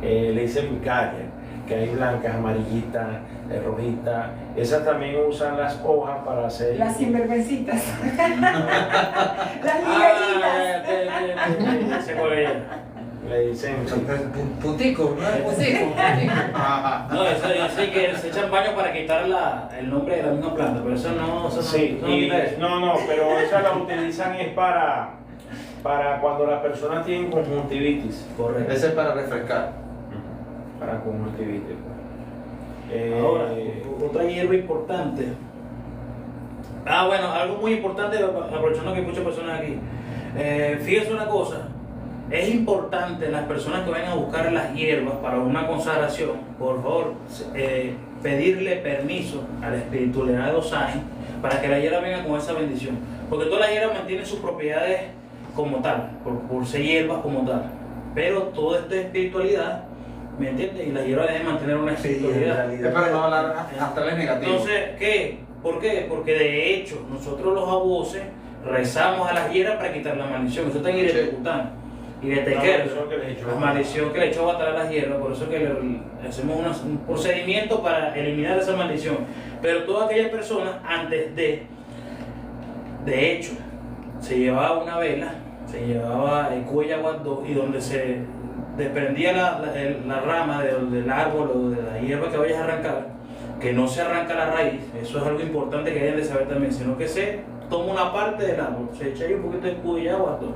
Le dicen vicaria, que hay blancas, amarillitas, rojitas. Esas también usan las hojas para hacer. Las sinvergüencitas. Las ligueritas. Se puede. Le dicen. Putico, ¿no? Putico. No, yo sé que se echan baño para quitar el nombre de la misma planta, pero eso no. Sí, pero esas las utilizan es para cuando las personas tienen conjuntivitis. Correcto. Ese es para refrescar. Para conjuntivitis. Ahora, otra hierba importante. Bueno, algo muy importante, aprovechando que hay muchas personas aquí. Fíjense una cosa. Es importante las personas que vayan a buscar las hierbas para una consagración, por favor, pedirle permiso a la espiritualidad de Osain para que la hierba venga con esa bendición. Porque todas las hierbas mantienen sus propiedades como tal, por ser hierbas como tal. Pero toda esta espiritualidad, ¿me entiendes? Y la hierba debe mantener una espiritualidad. Es para no hablar astrales negativos. Entonces, ¿qué? ¿Por qué? Porque de hecho, nosotros los abuses rezamos a las hierbas para quitar la maldición. Eso está en Iretecután. Y de Tequero, la maldición que le echó a las hierbas, por eso que le hacemos un procedimiento para eliminar esa maldición. Pero todas aquellas personas, antes de hecho, se llevaba una vela, se llevaba el cuello y donde se desprendía la rama del árbol o de la hierba que vayas a arrancar, que no se arranca la raíz, eso es algo importante que deben de saber también, sino que se toma una parte del árbol, se echa ahí un poquito de escudo y agua, todo.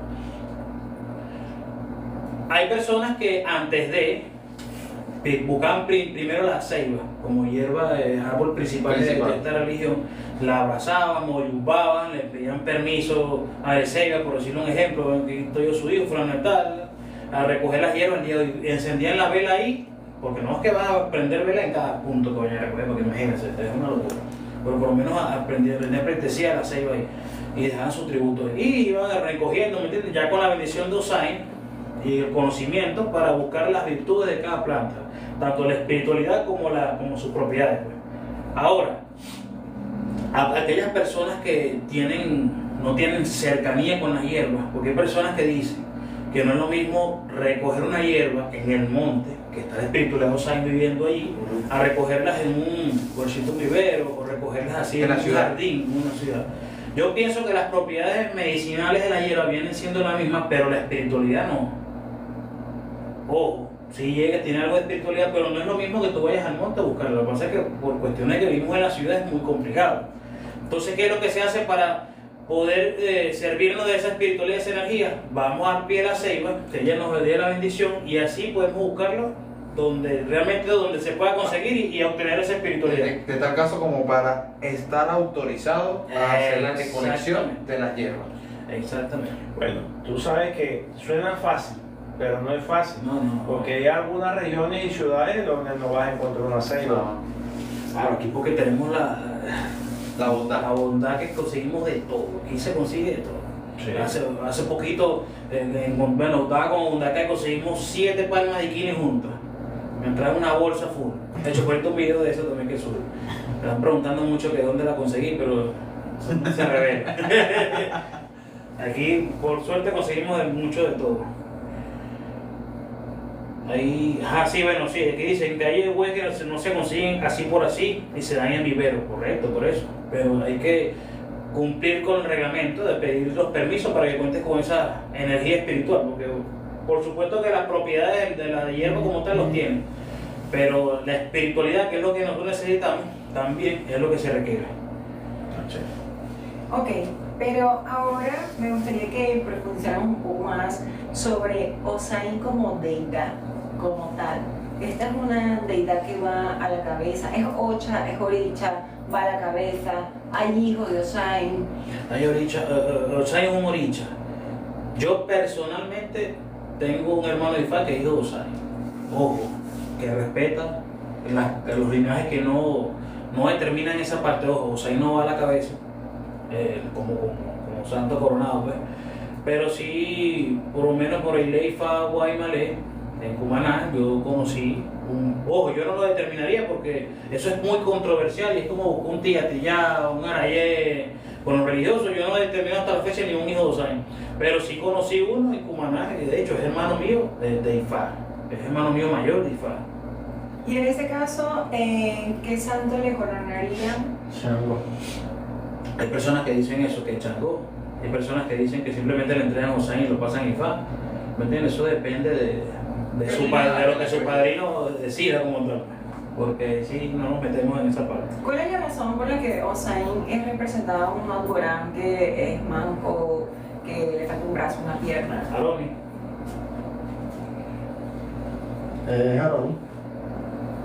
Hay personas que antes de buscaban primero la ceiba como hierba de árbol principal de esta religión, la abrazaban, o yubaban, le pedían permiso a la ceiba, por decirle un ejemplo, aquí estoy yo su hijo, fulano de tal, a recoger las hierbas, y encendían la vela ahí, porque no es que vas a prender vela en cada punto que vayan a recoger, porque imagínense, es una locura, pero por lo menos aprendían a la ceiba ahí, y dejaban su tributo ahí, y iban recogiendo, ¿me entiendes? Ya con la bendición de Osain y el conocimiento para buscar las virtudes de cada planta, tanto la espiritualidad como sus propiedades, pues. Ahora, aquellas personas que no tienen cercanía con las hierbas, porque hay personas que dicen que no es lo mismo recoger una hierba en el monte, que está el espiritualidad Osain viviendo allí, a recogerlas en un vivero o recogerlas así en un jardín, en una ciudad. Yo pienso que las propiedades medicinales de la hierba vienen siendo las mismas, pero la espiritualidad no. Ojo, si llega, tiene algo de espiritualidad, pero no es lo mismo que tú vayas al monte a buscarlo. Lo que pasa es que por cuestiones que vivimos en la ciudad es muy complicado. Entonces, ¿qué es lo que se hace para poder servirnos de esa espiritualidad, de esa energía? Vamos al pie de la ceiba, que ella nos dé la bendición, y así podemos buscarlo donde se pueda conseguir y obtener esa espiritualidad. De tal caso como para estar autorizado a hacer la recolección de las hierbas. Exactamente. Bueno, tú sabes que suena fácil, pero no es fácil, porque hay algunas regiones y ciudades donde no vas a encontrar una ceiba. Claro, aquí porque tenemos la bondad que conseguimos de todo, aquí se consigue de todo. Sí. Hace poquito, estaba con bondad que conseguimos 7 palmas de quine juntas, me trae una bolsa full. De hecho, puesto un video de eso también que sube. Me están preguntando mucho que dónde la conseguí, pero se revela. Aquí, por suerte, conseguimos mucho de todo. Ahí, sí, bueno, sí, aquí dicen que hay huevos que no se consiguen así por así y se dan en vivero, correcto, por eso. Pero hay que cumplir con el reglamento de pedir los permisos para que cuentes con esa energía espiritual, porque por supuesto que las propiedades de la hierba como tal los tienen, pero la espiritualidad, que es lo que nosotros necesitamos, también es lo que se requiere. Ok, pero ahora me gustaría que profundizáramos un poco más sobre Osain como deidad, como tal. Esta es una deidad que va a la cabeza, es Ocha, es Oricha, va a la cabeza, hay hijos de Osain. Hay Oricha, Osain es un Oricha. Yo personalmente tengo un hermano de Ifá que es hijo de Osain. Ojo, que respeta los linajes que no determinan esa parte. Ojo, Osain no va a la cabeza, como santo coronado, pues. Pero sí, por lo menos por el Ifá Guaymalé, en Cumaná, yo conocí ojo, yo no lo determinaría porque eso es muy controversial y es como un tiatillá, un arayé con los religiosos. Yo no he determinado hasta la fecha ni un hijo de 2 años, pero sí conocí uno en Cumaná, que de hecho es hermano mío de Ifá, es hermano mío mayor de Ifá. Y en ese caso, ¿qué santo le coronarían? Changó. Hay personas que dicen eso, que es Changó. Hay personas que dicen que simplemente le entregan Osain y lo pasan a Ifá. ¿Me entiendes? Eso depende de lo que su padrino decida como tal. Porque sí, no nos metemos en esa parte. ¿Cuál es la razón por la que Osain es representado como un Alborán que es manco, que le falta un brazo, una pierna? Aloni. Jaroni.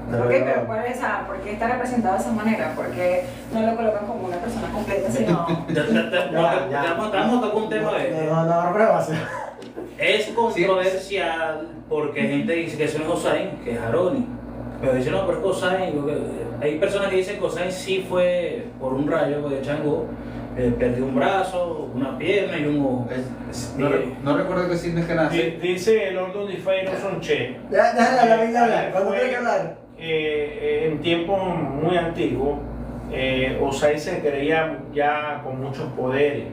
Ok, pero ¿cuál es esa? ¿Por qué está representado de esa manera? ¿Por qué no lo colocan como una persona completa, sino...? Estamos tocando un tema de... No, pruebas. Es controversial porque hay gente que dice que eso no es Osain, que es Jaroni. Pero dicen, no, pero es Osain. Hay personas que dicen que Osain sí fue por un rayo de Changó. Perdió un brazo, una pierna y un ojo. No recuerdo qué signo es que nace. Dice el Ordo Ifá y no son Che. Déjala hablar, cuando tiene que hablar. En tiempos muy antiguos, Osain se creía ya con muchos poderes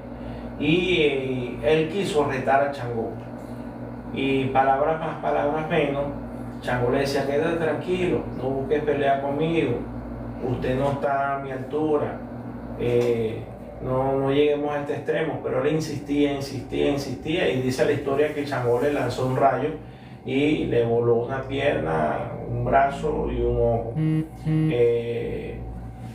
y él quiso retar a Changó. Y palabras más, palabras menos, Changó le decía: quédate tranquilo, no busques pelea conmigo, usted no está a mi altura, no lleguemos a este extremo. Pero él insistía y dice la historia que Changó le lanzó un rayo y le voló una pierna, un brazo y un ojo.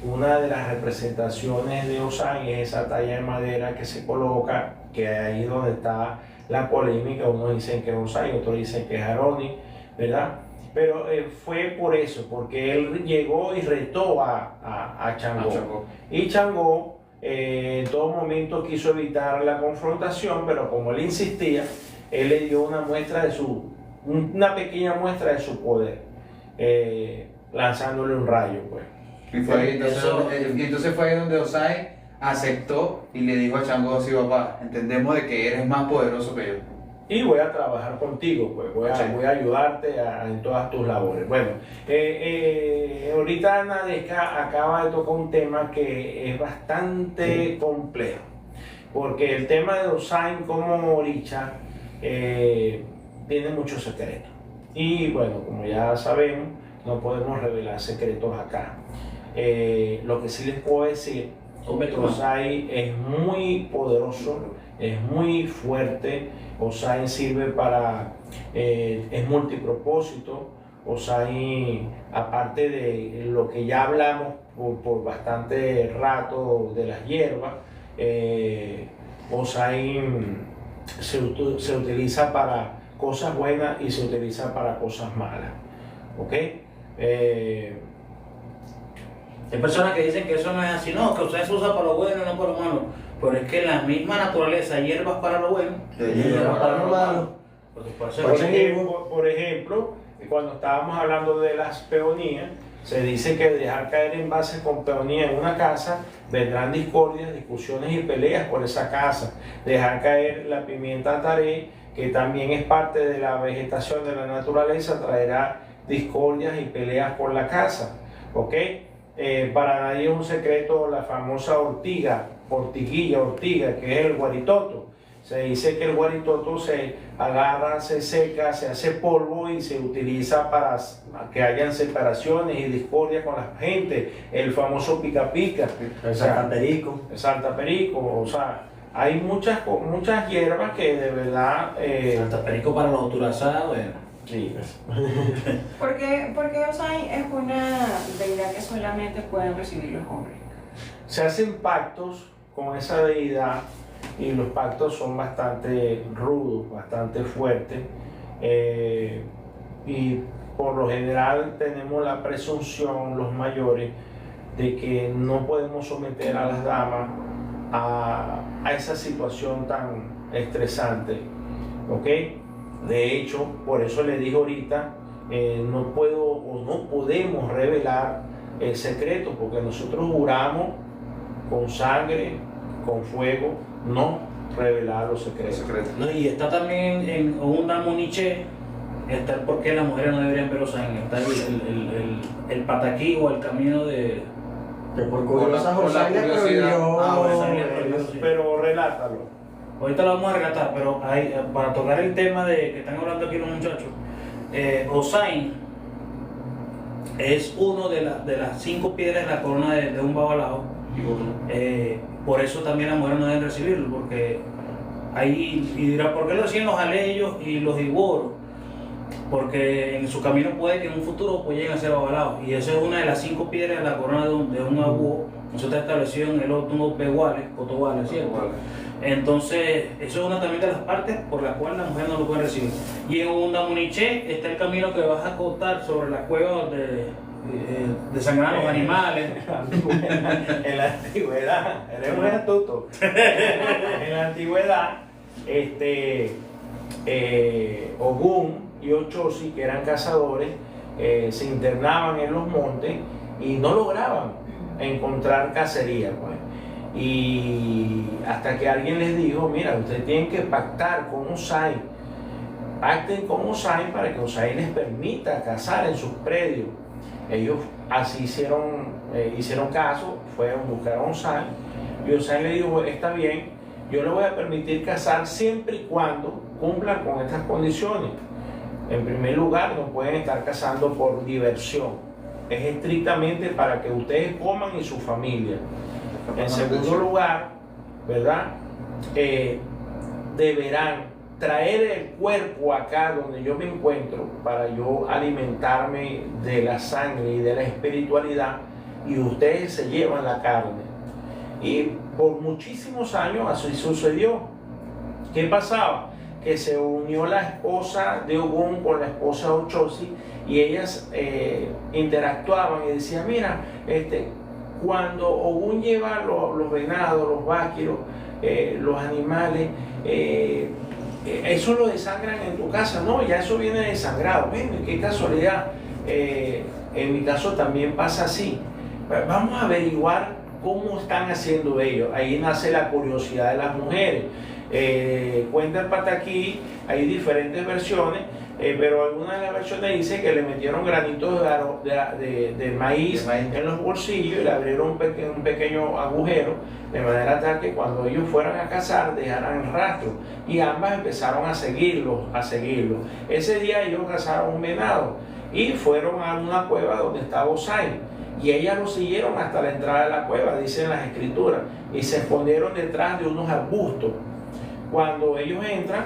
Una de las representaciones de Osain es esa talla de madera que se coloca, que ahí es donde está la polémica. Unos dicen que es Osain, otros dicen que es Aroni, ¿verdad? Pero fue por eso, porque él llegó y retó a Changó. Y Changó en todo momento quiso evitar la confrontación, pero como él insistía, él le dio una pequeña muestra de su poder, lanzándole un rayo, pues. Y entonces fue ahí donde Osain aceptó y le dijo a Changó: sí, papá, entendemos de que eres más poderoso que yo. Y voy a trabajar contigo, pues voy a ayudarte en todas tus labores. Bueno, ahorita Nadezhka acaba de tocar un tema que es bastante complejo, porque el tema de Osain como Orisha tiene muchos secretos. Y bueno, como ya sabemos, no podemos revelar secretos acá. Lo que sí les puedo decir, Osain es muy poderoso, es muy fuerte. Osain sirve para, es multipropósito. Osain, aparte de lo que ya hablamos por bastante rato de las hierbas, Osain se utiliza para cosas buenas y se utiliza para cosas malas. ¿Ok? Hay personas que dicen que eso no es así, no, que Osain se usa para lo bueno y no para lo malo. Pero es que la misma naturaleza, hay hierbas para lo bueno y hierbas para lo malo. Por ejemplo, cuando estábamos hablando de las peonías, se dice que de dejar caer envases con peonía en una casa, vendrán discordias, discusiones y peleas por esa casa. Dejar caer la pimienta taré, que también es parte de la vegetación de la naturaleza, traerá discordias y peleas por la casa. ¿Ok? Para nadie es un secreto la famosa ortiga, que es el guaritoto. Se dice que el guaritoto se agarra, se seca, se hace polvo y se utiliza para que hayan separaciones y discordia con la gente. El famoso pica pica, el saltaperico. El saltaperico, o sea, hay muchas hierbas que de verdad... saltaperico para los autorazados, sí. ¿Por qué Osain es una deidad que solamente pueden recibir los hombres? Se hacen pactos con esa deidad y los pactos son bastante rudos, bastante fuertes, y por lo general tenemos la presunción, los mayores, de que no podemos someter a las damas a esa situación tan estresante. ¿Ok? De hecho, por eso le dije ahorita, no puedo o no podemos revelar el secreto, porque nosotros juramos con sangre, con fuego, no revelar los secretos. No, y está también en una muniche, está el por qué las mujeres no deberían ver Osain, está el pataquí o el camino de por curiosa Osain le prohibió. Pero relátalo. Ahorita lo vamos a relatar, pero para tocar el tema de que están hablando aquí los muchachos, Osain es uno de las 5 piedras de la corona de un babalao. Por eso también las mujeres no deben recibirlo, porque ahí, y dirá, ¿por qué lo decían los aleyos y los iboros? Porque en su camino puede que en un futuro pues lleguen a ser babalaos, y esa es una de las 5 piedras de la corona de un abúo. Eso está establecido en el Ótono Peguales, Cotoguales, ¿cierto? Entonces, eso es una también de las partes por las cuales la mujer no lo puede recibir. Y en Undamuniché está el camino que vas a contar sobre las cuevas de sangrar a los animales. En la antigüedad, eres un astuto. En la antigüedad, Ogún y Ochosi, que eran cazadores, se internaban en los montes y no lograban encontrar cacería, pues. Y hasta que alguien les dijo: mira, ustedes tienen que pactar con Osain, pacten con Osain para que Osain les permita cazar en sus predios. Ellos así hicieron caso, fueron a buscar a Osain, y Osain le dijo: está bien, yo le voy a permitir cazar siempre y cuando cumplan con estas condiciones. En primer lugar, no pueden estar cazando por diversión, es estrictamente para que ustedes coman y su familia. En segundo lugar, ¿verdad? Deberán traer el cuerpo acá donde yo me encuentro para yo alimentarme de la sangre y de la espiritualidad, y ustedes se llevan la carne. Y por muchísimos años así sucedió. ¿Qué pasaba? Que se unió la esposa de Ogún con la esposa de Ochosi, y ellas interactuaban y decían, mira, cuando Ogún lleva los venados, los váquiros, los animales, eso lo desangran en tu casa. No, ya eso viene desangrado. Bueno, qué casualidad. En mi caso también pasa así. Vamos a averiguar cómo están haciendo ellos. Ahí nace la curiosidad de las mujeres. Cuenta el Pataquí, hay diferentes versiones, pero alguna de las versiones dice que le metieron granitos de maíz en los bolsillos y le abrieron un pequeño agujero, de manera tal que cuando ellos fueran a cazar dejaran el rastro, y ambas empezaron a seguirlo. Ese día ellos cazaron un venado y fueron a una cueva donde estaba Osai, y ellas lo siguieron hasta la entrada de la cueva, dicen las escrituras, y se escondieron detrás de unos arbustos. Cuando ellos entran,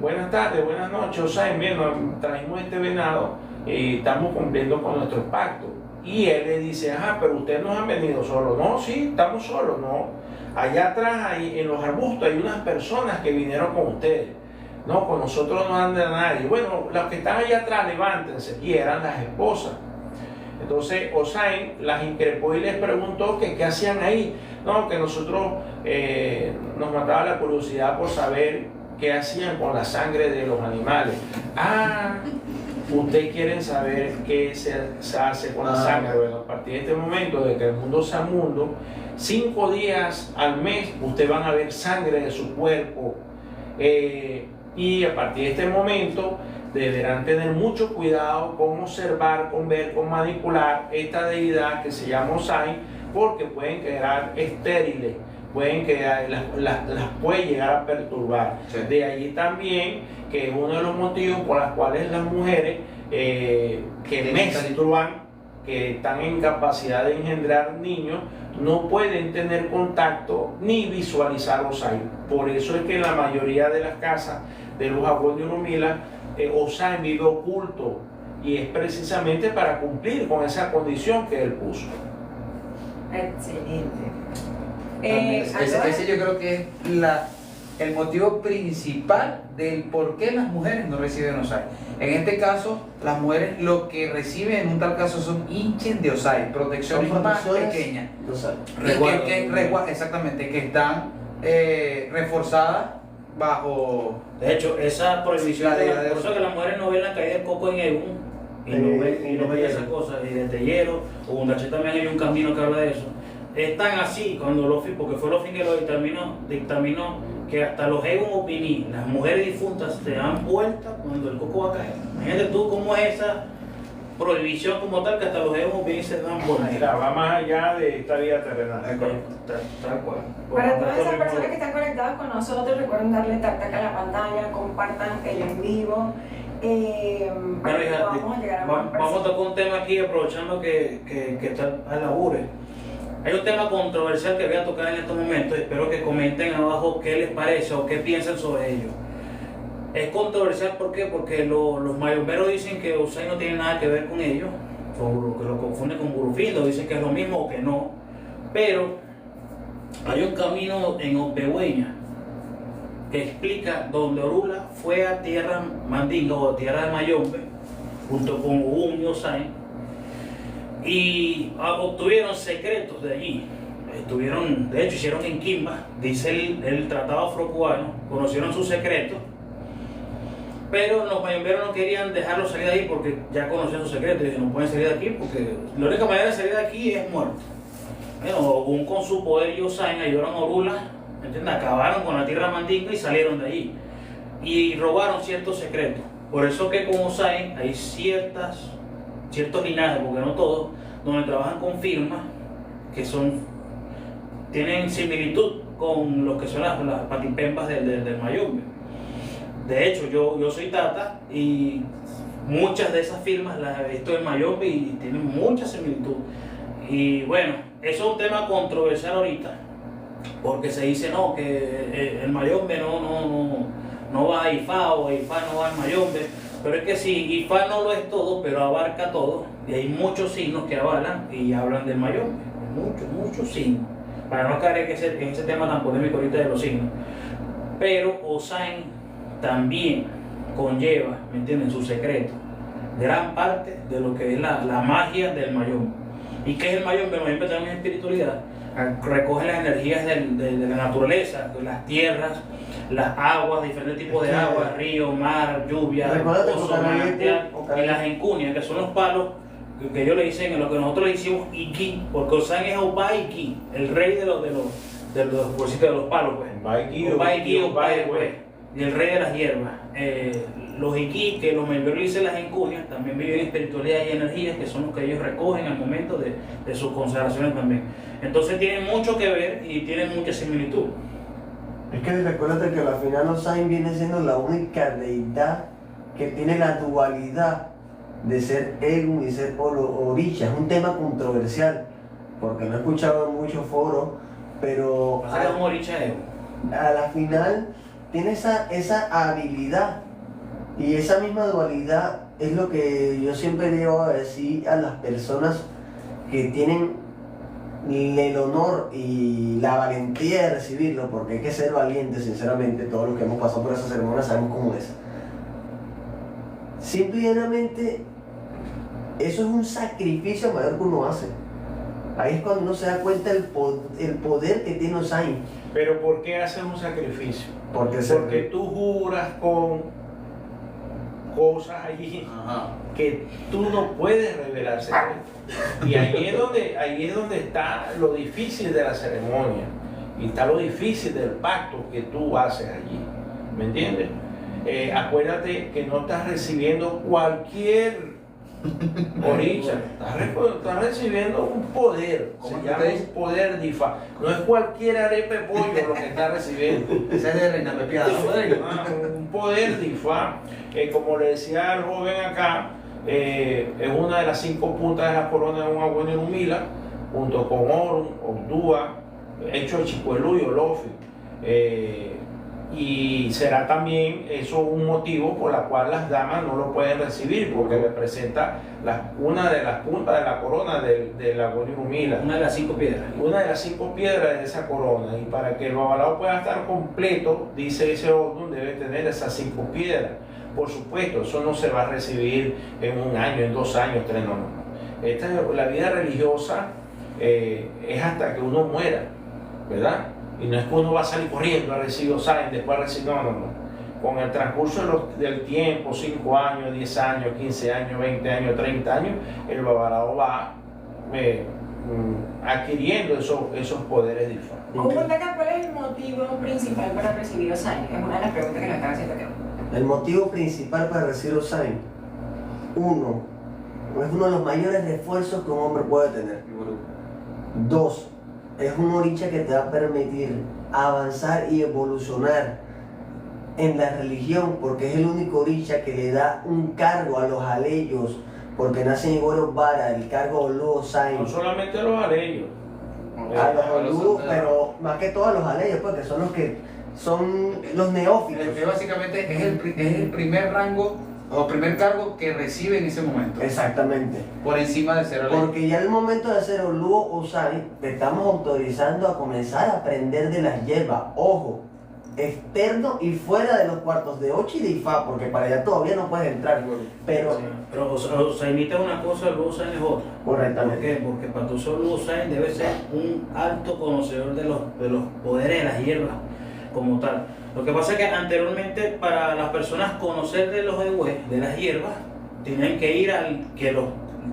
buenas tardes, buenas noches, Osai, bien, nos trajimos este venado y estamos cumpliendo con nuestro pacto. Y él le dice, ajá, pero ustedes no han venido solos. No, sí, estamos solos, no. Allá atrás, ahí, en los arbustos, hay unas personas que vinieron con ustedes. No, con nosotros no anda nadie. Bueno, los que están allá atrás, levántense. Y eran las esposas. Entonces Osai las increpó y les preguntó que qué hacían ahí. No, que nosotros nos mataba la curiosidad por saber qué hacían con la sangre de los animales. Ah, ustedes quieren saber qué se hace con la sangre. Bueno, a partir de este momento, de que el mundo sea mundo, 5 días al mes ustedes van a ver sangre de su cuerpo. Y a partir de este momento deberán tener mucho cuidado con observar, con ver, con manipular esta deidad que se llama Osai, porque pueden quedar estériles, las puede llegar a perturbar. Sí. De allí también que uno de los motivos por los cuales las mujeres que menstruan, que están en capacidad de engendrar niños, no pueden tener contacto ni visualizar Osai. Por eso es que en la mayoría de las casas de los abuelos de Urumila, Osai vive oculto, y es precisamente para cumplir con esa condición que él puso. Excelente. Ese yo creo que es el motivo principal del por qué las mujeres no reciben Osai. En este caso, las mujeres lo que reciben en un tal caso son hinches de Osai, protecciones más pequeñas. Exactamente, que están reforzadas bajo. De hecho, esa prohibición, La de- por eso que las mujeres no ven la caída del coco en Egún, y no ven esas cosas, y de Tellero, o Bundaché también hay un camino que habla de eso. Están así, cuando porque fue Lofin que lo dictaminó que hasta los Egun Opini, las mujeres difuntas, te dan vuelta cuando el coco va a caer. Imagínate tú cómo es esa prohibición como tal, que hasta los Egun Opini se dan vuelta. Mira, va más allá de esta vida terrenal. Tal cual. Para todas esas personas que están conectadas con nosotros, recuerden darle tac tac a la pantalla, compartan el en vivo. Para que podamos llegar a más Vamos a personas. tocar un tema aquí, aprovechando que está al labure. Hay un tema controversial que voy a tocar en estos momentos. Espero que comenten abajo qué les parece o qué piensan sobre ello. Es controversial, ¿por qué? Porque los mayomberos dicen que Osai no tiene nada que ver con ellos, o que lo confunden con Burufindo, dicen que es lo mismo o que no. Pero hay un camino en Opehueña que explica donde Orula fue a tierra mandinga o tierra de Mayombe, junto con Ogún y Osai, y obtuvieron secretos de allí. De hecho, hicieron en Quimba, dice el tratado afrocubano, conocieron sus secretos, pero los mayomberos no querían dejarlos salir de ahí porque ya conocían sus secretos, y dijeron, no pueden salir de aquí porque la única manera de salir de aquí es muerto. Bueno, Ogún con su poder y Osai ayudaron a Orula, ¿entiendes? Acabaron con la tierra mandinga y salieron de allí, y robaron ciertos secretos. Por eso que con Osai hay ciertos linajes, porque no todos, donde trabajan con firmas que tienen similitud con lo que son las patipembas del Mayombe. De hecho, yo soy tata y muchas de esas firmas las he visto en Mayombe y tienen mucha similitud. Y bueno, eso es un tema controversial ahorita. porque se dice no, que el mayombe no va a IFA o IFA no va al mayombe, pero es que sí, IFA no lo es todo, pero abarca todo, y hay muchos signos que avalan y hablan del mayombe, muchos signos, para no caer en ese tema tan polémico ahorita de los signos. Pero Osain también conlleva, ¿me entienden?, su secreto, gran parte de lo que es la magia del mayombe. ¿Y qué es el mayombe? El mayombe también es espiritualidad. Recoge las energías de la naturaleza, de las tierras, las aguas, diferentes tipos de aguas, río, mar, lluvia, pozo, manantial, y las encunias, que son los palos que ellos le dicen, en lo que nosotros le decimos Iki, porque Osain es Opa Iki, el rey de los palos, pues. Opa Iki, y el rey de las hierbas. Los Iki, que los membros dicen las encunias, también viven espiritualidad y energías, que son los que ellos recogen al momento de sus consagraciones también. Entonces tienen mucho que ver y tienen mucha similitud. Es que recuérdate que al final Osain viene siendo la única deidad que tiene la dualidad de ser Egun y ser Orisha. Es un tema controversial, porque lo he escuchado en muchos foros, pero Pasa que es un Orisha Egun. a la final tiene esa habilidad, y esa misma dualidad es lo que yo siempre debo a decir a las personas que tienen el honor y la valentía de recibirlo, porque hay que ser valiente, sinceramente. Todos los que hemos pasado por esa ceremonia sabemos cómo es. Simple y llanamente, eso es un sacrificio mayor que uno hace. Ahí es cuando uno se da cuenta el poder que tiene Osain. Pero ¿por qué haces un sacrificio? Porque tú juras con cosas allí que tú no puedes revelar secretos. Y ahí es donde está lo difícil de la ceremonia, y está lo difícil del pacto que tú haces allí. ¿Me entiendes? Acuérdate que no estás recibiendo cualquier Orisha, estás recibiendo un poder, se llama un poder Difa. No es cualquier arepe pollo lo que estás recibiendo. Ese es de Reina Pepiada. Un poder Difa, como le decía al joven acá, es una de las 5 puntas de la corona de un Agüero y Humila, junto con Orun, Obdúa, hecho Chicuelú y Olofi. Y será también eso un motivo por la cual las damas no lo pueden recibir, porque representa una de las puntas de la corona de la Humila. Una de las 5 piedras. Una de las 5 piedras de esa corona. Y para que el babalao pueda estar completo, dice ese orden, debe tener esas 5 piedras. Por supuesto, eso no se va a recibir en 1 año, en 2 años, 3, no. La vida religiosa es hasta que uno muera, ¿verdad? Y no es que uno va a salir corriendo a recibir Osain, después a recibir, no. Con el transcurso del tiempo, 5 años, 10 años, 15 años, 20 años, 30 años, el babalao va adquiriendo esos poderes diferentes. ¿Cuál es el motivo principal para recibir Osain? Es una de las preguntas que nos están haciendo acá. el motivo principal para recibir Osain, es uno de los mayores refuerzos que un hombre puede tener. 2, es un orisha que te va a permitir avanzar y evolucionar en la religión, porque es el único orisha que le da un cargo a los aleyos, porque nacen en Iguero Vara, el cargo Olú Osain. No solamente los aleyos. A los Olú, pero más que todo a los aleyos, porque son los que son los neófitos. Que básicamente es el primer rango o primer cargo que recibe en ese momento. Exactamente. Por encima de ser aley. Porque ya al momento de hacer Olú Osain, te estamos autorizando a comenzar a aprender de las hierbas. Ojo, externo y fuera de los cuartos de Ochi y de Ifá, porque para allá todavía no puedes entrar. Pero, Sí, pero Osainita es una cosa, el Osain es otra. correctamente. ¿Por qué? Porque para tu ser Osain debe ser un alto conocedor de los poderes de las hierbas como tal. Lo que pasa es que anteriormente, para las personas conocer de los de las hierbas, tenían que ir al que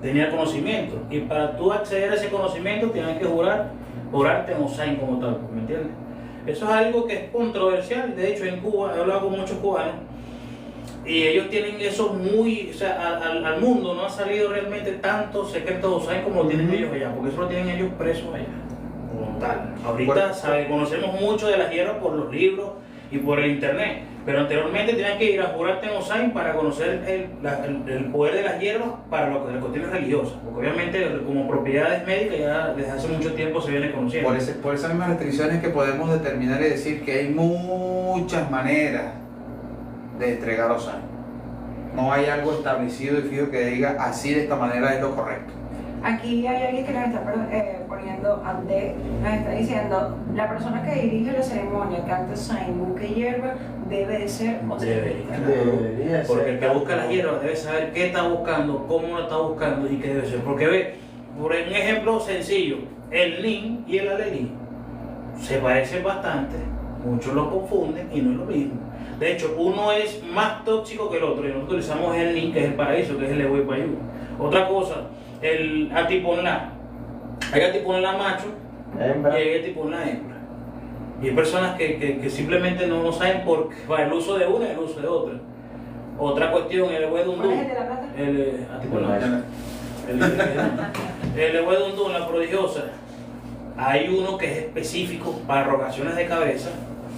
tenía conocimiento. Y para tú acceder a ese conocimiento, tienes que jurarte en Osain como tal, ¿me entiendes? Eso es algo que es controversial. De hecho, en Cuba, he hablado con muchos cubanos, y ellos tienen eso muy, o sea, al mundo no ha salido realmente tantos secretos de Osain como lo tienen ellos allá, porque eso lo tienen ellos presos allá, como tal. Ahorita conocemos mucho de las hierbas por los libros y por el internet. Pero anteriormente tenían que ir a jurarte en Osain para conocer el poder de las hierbas para lo que las cuestiones religiosas. Porque obviamente como propiedades médicas ya desde hace mucho tiempo se viene conociendo. Por esas mismas restricciones que podemos determinar y decir que hay muchas maneras de entregar Osain. No hay algo establecido y fijo que diga así de esta manera es lo correcto. Aquí hay alguien que nos está poniendo ante, nos está diciendo, la persona que dirige la ceremonia, canta Osain, busque hierba, debe de ser Debería ser. Porque el que busca las hierbas debe saber qué está buscando, cómo lo está buscando y qué debe ser. Porque ve, por un ejemplo sencillo, el nin y el alelí se parecen bastante, muchos lo confunden y no es lo mismo. De hecho, uno es más tóxico que el otro y nosotros utilizamos el nin, que es el paraíso, que es el ehuepayú. Otra cosa, el atiponla. Hay atiponla macho Hembra. y hay atiponla hembra. Y hay personas que simplemente no saben por qué va el uso de una y el uso de otra. Otra cuestión, el huedundú. ¿Cuál es el de la plata? El atiponla. El huedundú, la prodigiosa. Hay uno que es específico para rogaciones de cabeza,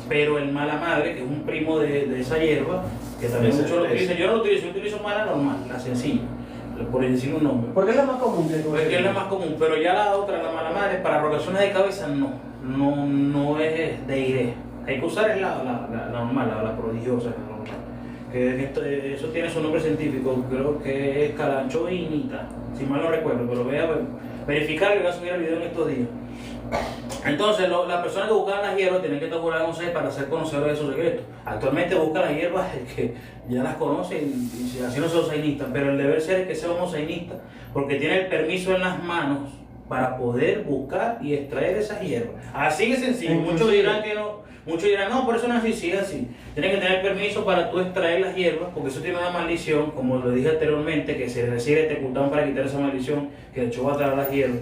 pero el mala madre, que es un primo de esa hierba, que también Ese, muchos lo ese. utilizan. Yo no lo utilizo, yo utilizo mala normal, la sencilla, por decir un nombre. Porque es la más común que tú Porque es la más común, pero ya la otra, la mala madre, para rogaciones de cabeza no es de idea. Hay que usar es la normal, la prodigiosa, la normal. Que eso tiene su nombre científico, creo que es calanchoinita, si mal no recuerdo, pero voy a verificar y voy a subir el video en estos días. Entonces, las personas que buscan las hierbas tienen que estar juradas en Osain para ser conocedores de sus secretos. Actualmente buscan las hierbas el que ya las conoce y así no son osainistas, pero el deber ser es que sea un osainista porque tiene el permiso en las manos para poder buscar y extraer esas hierbas. Así de sencillo. Muchos dirán que no, por eso no es así, sí es así. Tienen que tener permiso para tú extraer las hierbas, porque eso tiene una maldición, como lo dije anteriormente, que se recibe tecután para quitar esa maldición, que de hecho va a traer las hierbas.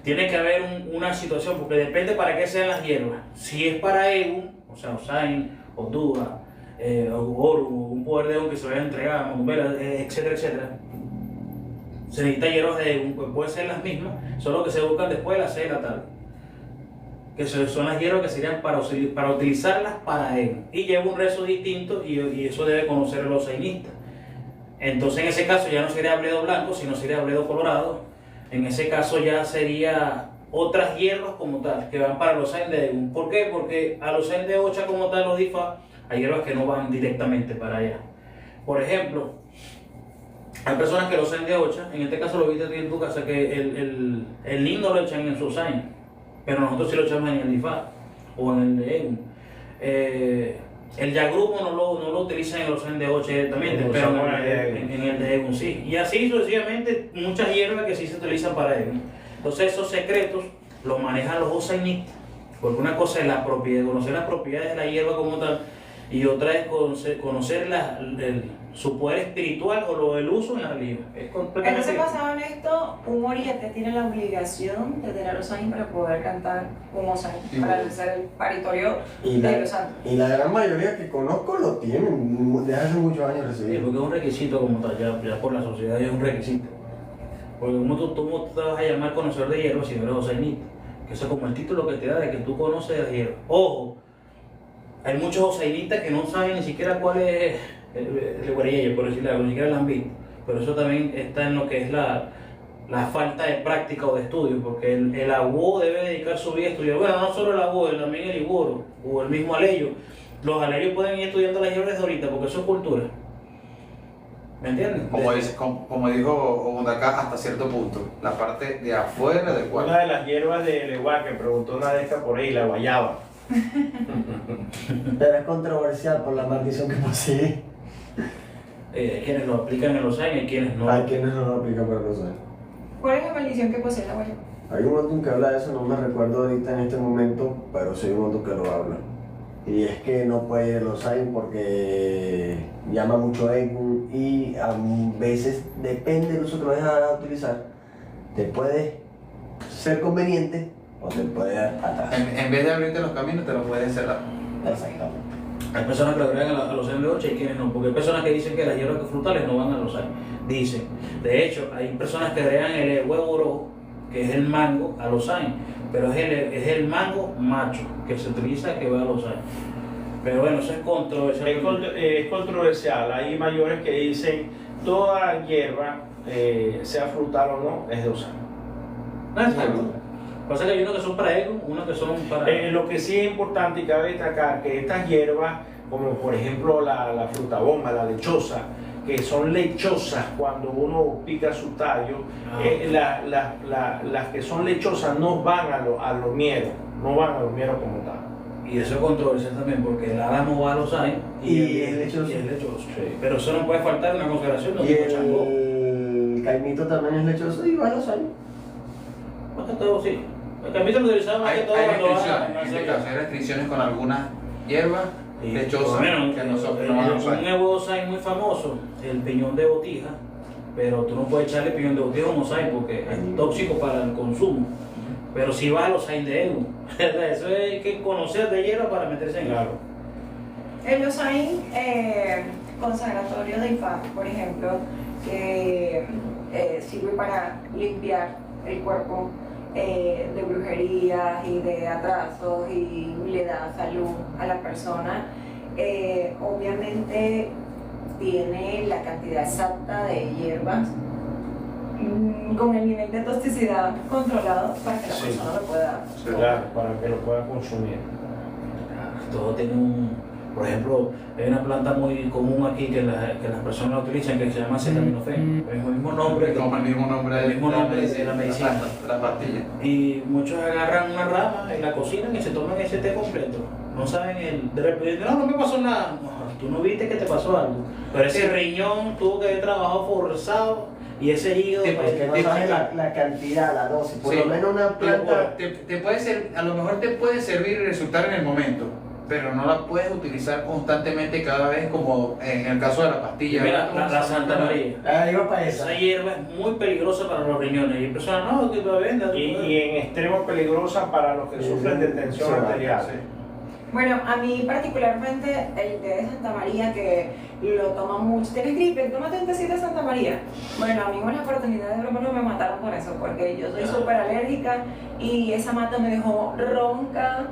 Tiene que haber una situación, porque depende para qué sean las hierbas. Si es para Egun, o sea, Osain, Odúa, Oru, un poder de Egun que se vaya a entregar, Mokumbela, etcétera, etcétera. Se necesita hierbas de Egun, pues pueden ser las mismas, solo que se buscan después de las 6 de la tarde. Que son las hierbas que serían para utilizarlas para Egun. Y lleva un rezo distinto y eso debe conocer el osainista. Entonces en ese caso ya no sería bledo blanco, sino sería bledo colorado. En ese caso ya sería otras hierbas como tal, que van para los Osain de Egun. ¿Por qué? Porque a los Osain de Ocha como tal, los Difa, hay hierbas que no van directamente para allá. Por ejemplo, hay personas que los Osain de Ocha, en este caso lo viste en tu casa, que el nin no lo echan en su Osain, pero nosotros sí lo echamos en el Difa o en el de Egun. El Yagrumo no lo utilizan en los Osain de Ocha directamente, pero en el de Egun sí. Y así sucesivamente muchas hierbas que sí se utilizan para Egun. Entonces esos secretos los manejan los osainistas, porque una cosa es la propiedad, conocer las propiedades de la hierba como tal, y otra es conocer su poder espiritual o el uso en la religión. Es completamente. Entonces, basado en esto, un oriente tiene la obligación de tener Osain para poder cantar un Osain, para hacer el paritorio de los santos. Y la gran mayoría que conozco lo tienen desde hace muchos años Sí, recibido. porque es un requisito como tal, ya por la sociedad es un requisito. Porque ¿cómo tú te vas a llamar conocedor de hierbas si no eres osainista? Que eso es como el título que te da de que tú conoces de las hierbas. Ojo, hay muchos osainistas que no saben ni siquiera cuál es el guarillello, por decirlo algo, ni siquiera el ambito. Pero eso también está en lo que es la falta de práctica o de estudio, porque el aguó debe dedicar su vida a estudiar. Bueno, no solo el aguó, también el iboro o el mismo aleyo. Los aleyos pueden ir estudiando las hierbas de ahorita porque eso es cultura. ¿Me entiendes? Como dijo Obundacá, hasta cierto punto, la parte de afuera del cuerpo. Una de las hierbas de Leguá que preguntó una de estas por ahí, la guayaba. Pero es controversial por la maldición que posee. Hay quienes lo aplican en los años y quienes no. Hay quienes no lo aplican para los años. ¿Cuál es la maldición que posee la guayaba? Hay un montón que habla de eso, no me recuerdo ahorita en este momento, pero sí hay un montón que lo habla. Y es que no puede ir a los Osain porque llama mucho a Egun y a veces, depende del uso que lo dejas a utilizar, te puede ser conveniente o te puede dar atrás. En vez de abrirte los caminos, te los puede cerrar. Exactamente. Hay personas que lo agregan a los años de 8 y quienes no, porque hay personas que dicen que las hierbas frutales no van a los años. Dicen. De hecho, hay personas que agregan el huevo, que es el mango, a los años, pero es el mango macho que se utiliza que va a los años. Pero bueno, eso es controversial. Es controversial. Hay mayores que dicen toda hierba, sea frutal o no, es de usar. Exacto. Pasa que hay unos que son para ego, unos que son para... Lo que sí es importante y cabe destacar que estas hierbas, como por ejemplo la fruta bomba, la lechosa, que son lechosas cuando uno pica su tallo, las que son lechosas no van a los mieros, no van a los mieros como tal. Y eso es controversial también, porque el álamo va a los años Y es lechoso. Sí. Pero eso no puede faltar en una consideración, no Y digo chango. el caimito también es lechoso y va a los años. Más que todo, sí. El caimito lo utilizaba más que todo Hay cuando va restricciones, a en este caso hay restricciones con algunas hierbas Y, lechosas por lo menos, que nosotros no vamos a un usar. ebosai muy famoso, el piñón de botija, pero tú no puedes echarle piñón de botija a un mosai porque es tóxico para el consumo. Pero si vas a los saints de Evo, eso hay que conocer de hierba para meterse en Claro. El Yosain consagratorio de IFA, por ejemplo, que sirve para limpiar el cuerpo de brujerías y de atrasos y le da salud a la persona. Obviamente tiene la cantidad exacta de hierbas con el nivel de toxicidad controlado para que la Sí. persona lo pueda tomar. Claro, para que lo pueda consumir. todo tiene por ejemplo, hay una planta muy común aquí que las personas la utilizan que se llama acetaminofén. Es el mismo nombre que Como el mismo nombre el mismo nombre de la medicina. de la pastilla. Y muchos agarran una rama y la cocinan y se toman ese té completo. No saben de repente, no me pasó nada. No, tú no viste que te pasó algo. Pero ese riñón tuvo que haber trabajado forzado y ese hígado. Sí, Porque no sabes la cantidad, la dosis. Por Sí. lo menos una planta. Te puede ser, a lo mejor te puede servir y resultar en el momento, pero no la puedes utilizar constantemente cada vez como en el caso de la pastilla. Mira, ¿verdad? la Santa María. Iba para esa. Esa hierba es muy peligrosa para los riñones. Y personas, no, que lo venda. Y en extremo peligrosa para los que sufren de tensión Sí, arterial. Sí. Bueno, a mí particularmente el té de Santa María, que lo toman mucho. ¿Tienes gripe? Tómate un tecito de Santa María. Bueno, a mí buenas oportunidades de broma no me mataron por eso, porque yo soy súper alérgica y esa mata me dejó ronca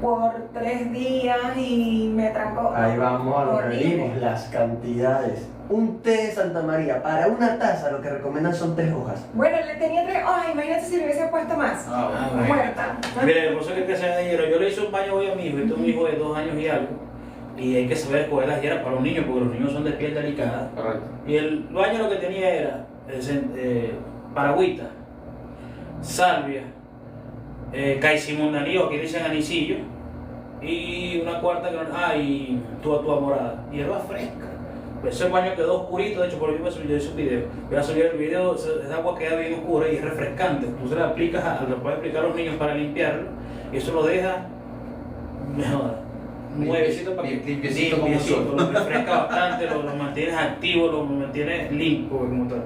por 3 días y me trancó. Ahí vamos a lo que Horrible. vimos, las cantidades. Un té de Santa María, para una taza lo que recomiendan son 3 hojas. Bueno, le tenía 3 hojas, imagínate si le hubiese puesto más. bueno. Muerta. Mira, el proceso que se de hierro, yo le hice un baño hoy a mi hijo, este es un hijo de 2 años y algo, y hay que saber escoger las hierbas para los niños, porque los niños son de piel delicada. Correcto. Y el baño lo que tenía era paragüita, salvia, caicimondanío, que dicen anicillo, y una cuarta que y tuatua morada, hierba fresca. Pues ese baño quedó oscurito, de hecho por yo hice un video. Voy a subir el video, esa agua queda bien oscura y es refrescante. Tú se la aplicas, lo puedes aplicar a los niños para limpiarlo y eso lo deja mejor. Nuevecito para Limpiecito como un sol. lo refresca bastante, lo mantienes activo, lo mantienes limpio como tal.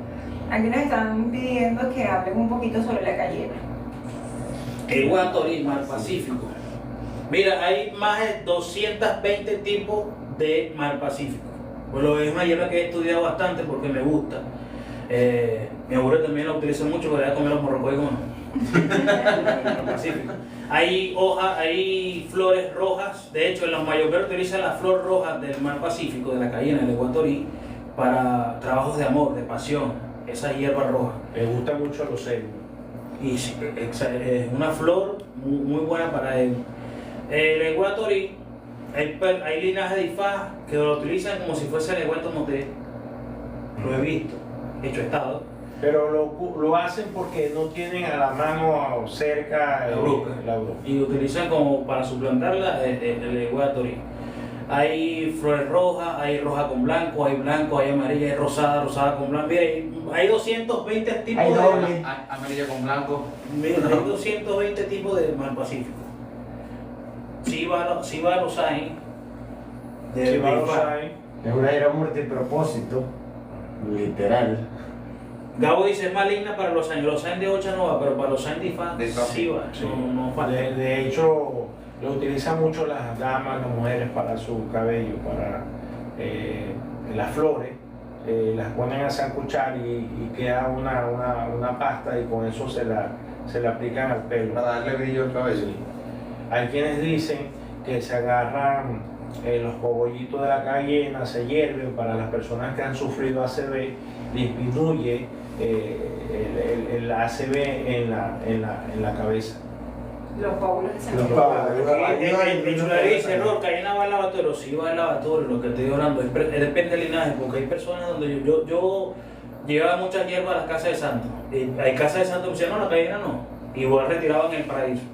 Aquí nos están pidiendo que hablen un poquito sobre la cayena. El Guatori, Mar Pacífico. Mira, hay más de 220 tipos de Mar Pacífico. Pues es una hierba que he estudiado bastante porque me gusta. Mi abuelo también la utiliza mucho para ir a comer los morrocoy con Mar Pacífico. Hay hojas, hay flores rojas. De hecho, en los mayoperos utilizan la flor roja del Mar Pacífico, de la cayena, del Guatori, para trabajos de amor, de pasión. Esa hierba roja. Me gusta mucho los sellos. Y sí, es una flor muy buena para él. El Guatori, hay linajes de IFA que lo utilizan como si fuese el Eguato Moté. Lo he visto, hecho estado. Pero lo hacen porque no tienen a la mano cerca La bruca. la bruca. Y lo utilizan como para suplantarla el Eguatori. Hay flores rojas, hay roja con blanco, hay amarilla, hay rosada, rosada con blanco. Mira, hay 220 tipos Hay de. doble. Amarilla con blanco. Mira, hay 220 tipos de Mar Pacífico. Si va a los hay Si va a los hay, Es una hierba multipropósito, literal. Gabo dice es maligna para los años de 8 no va, pero para los años de IFA De IFA, sí va, sí. no falta. de hecho, lo utilizan mucho las damas, las mujeres para su cabello, para las flores. Las ponen a sancochar y queda una pasta y con eso se la aplican al pelo. Para darle brillo al cabello. Hay quienes dicen que se agarran los cogollitos de la cayena, se hierven para las personas que han sufrido ACV, disminuye el ACV en la cabeza. Los coágulos de sangre. Los coágulos. En Chularí dice, error, cayena va al lavatorio, sí va al lavatorio, lo que estoy hablando, depende del linaje, porque hay personas donde yo llevaba muchas hierbas a las casas de santos. Hay casas de santos que me decían, no, la cayena no, igual retiraban en el paraíso.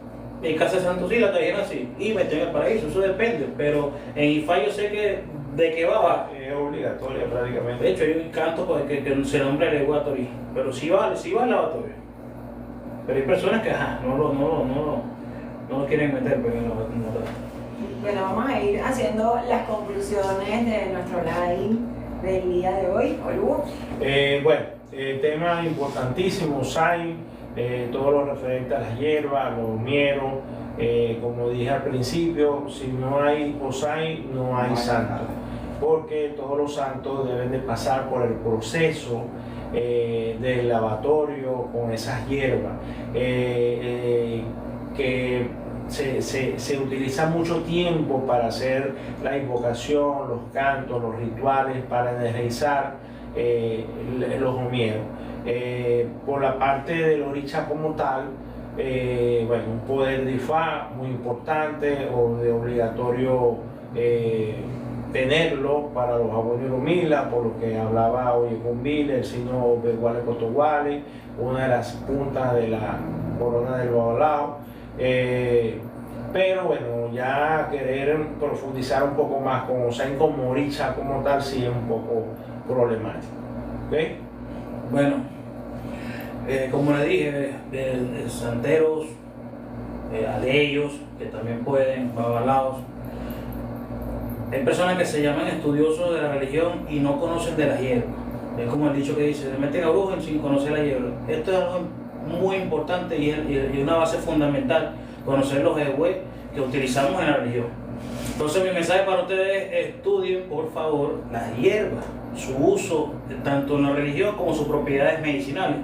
En casa de santos sí, la cayena sí, y metían en el paraíso, eso depende, pero en IFA yo sé que de qué va. Es obligatoria prácticamente. De hecho, hay un canto pues, que se nombra el lavatorio, pero sí va al lavatorio. Pero hay personas que no lo quieren meter, pero no. Bueno, vamos a ir haciendo las conclusiones de nuestro live del día de hoy. Oluo. Tema importantísimo, Osain, todo lo referente a las hierbas, a los mieros. Como dije al principio, si no hay Osain, no hay santo, porque todos los santos deben de pasar por el proceso del lavatorio con esas hierbas, que se utiliza mucho tiempo para hacer la invocación, los cantos, los rituales, para energizar los homieros. Por la parte del oricha como tal, un poder de Ifá muy importante, o de obligatorio tenerlo para los abuelos Mila, por lo que hablaba hoy con Vila, el signo Beguale Cotoguale, una de las puntas de la corona del Babalao. Pero bueno, ya querer profundizar un poco más con Osain como oricha como tal, sí es un poco problemático. ¿Okay? Bueno, como le dije, santeros, aleyos, que también pueden, babalaos. Hay personas que se llaman estudiosos de la religión y no conocen de la hierba. Es como el dicho que dice, se meten a brujos sin conocer la hierba. Esto es algo muy importante y una base fundamental, conocer los ewe que utilizamos en la religión. Entonces mi mensaje para ustedes es: estudien por favor las hierbas, su uso tanto en la religión como sus propiedades medicinales,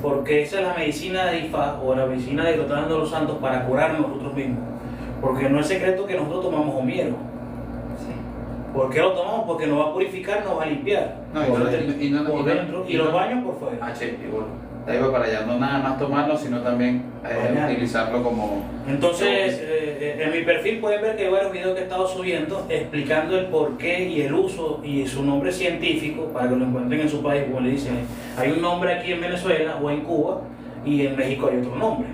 porque esa es la medicina de Ifá, o la medicina de Tratando de los Santos, para curarnos nosotros mismos. Porque no es secreto que nosotros tomamos homiero. ¿Por qué lo tomamos? Porque nos va a purificar, nos va a limpiar. Por dentro y los baños por fuera. Ahí va para allá, no nada más tomarlo, sino también utilizarlo como... Entonces, en mi perfil pueden ver que hay varios videos que he estado subiendo explicando el porqué y el uso y su nombre científico, para que lo encuentren en su país, como le dicen. Hay un nombre aquí en Venezuela o en Cuba, y en México hay otro nombre.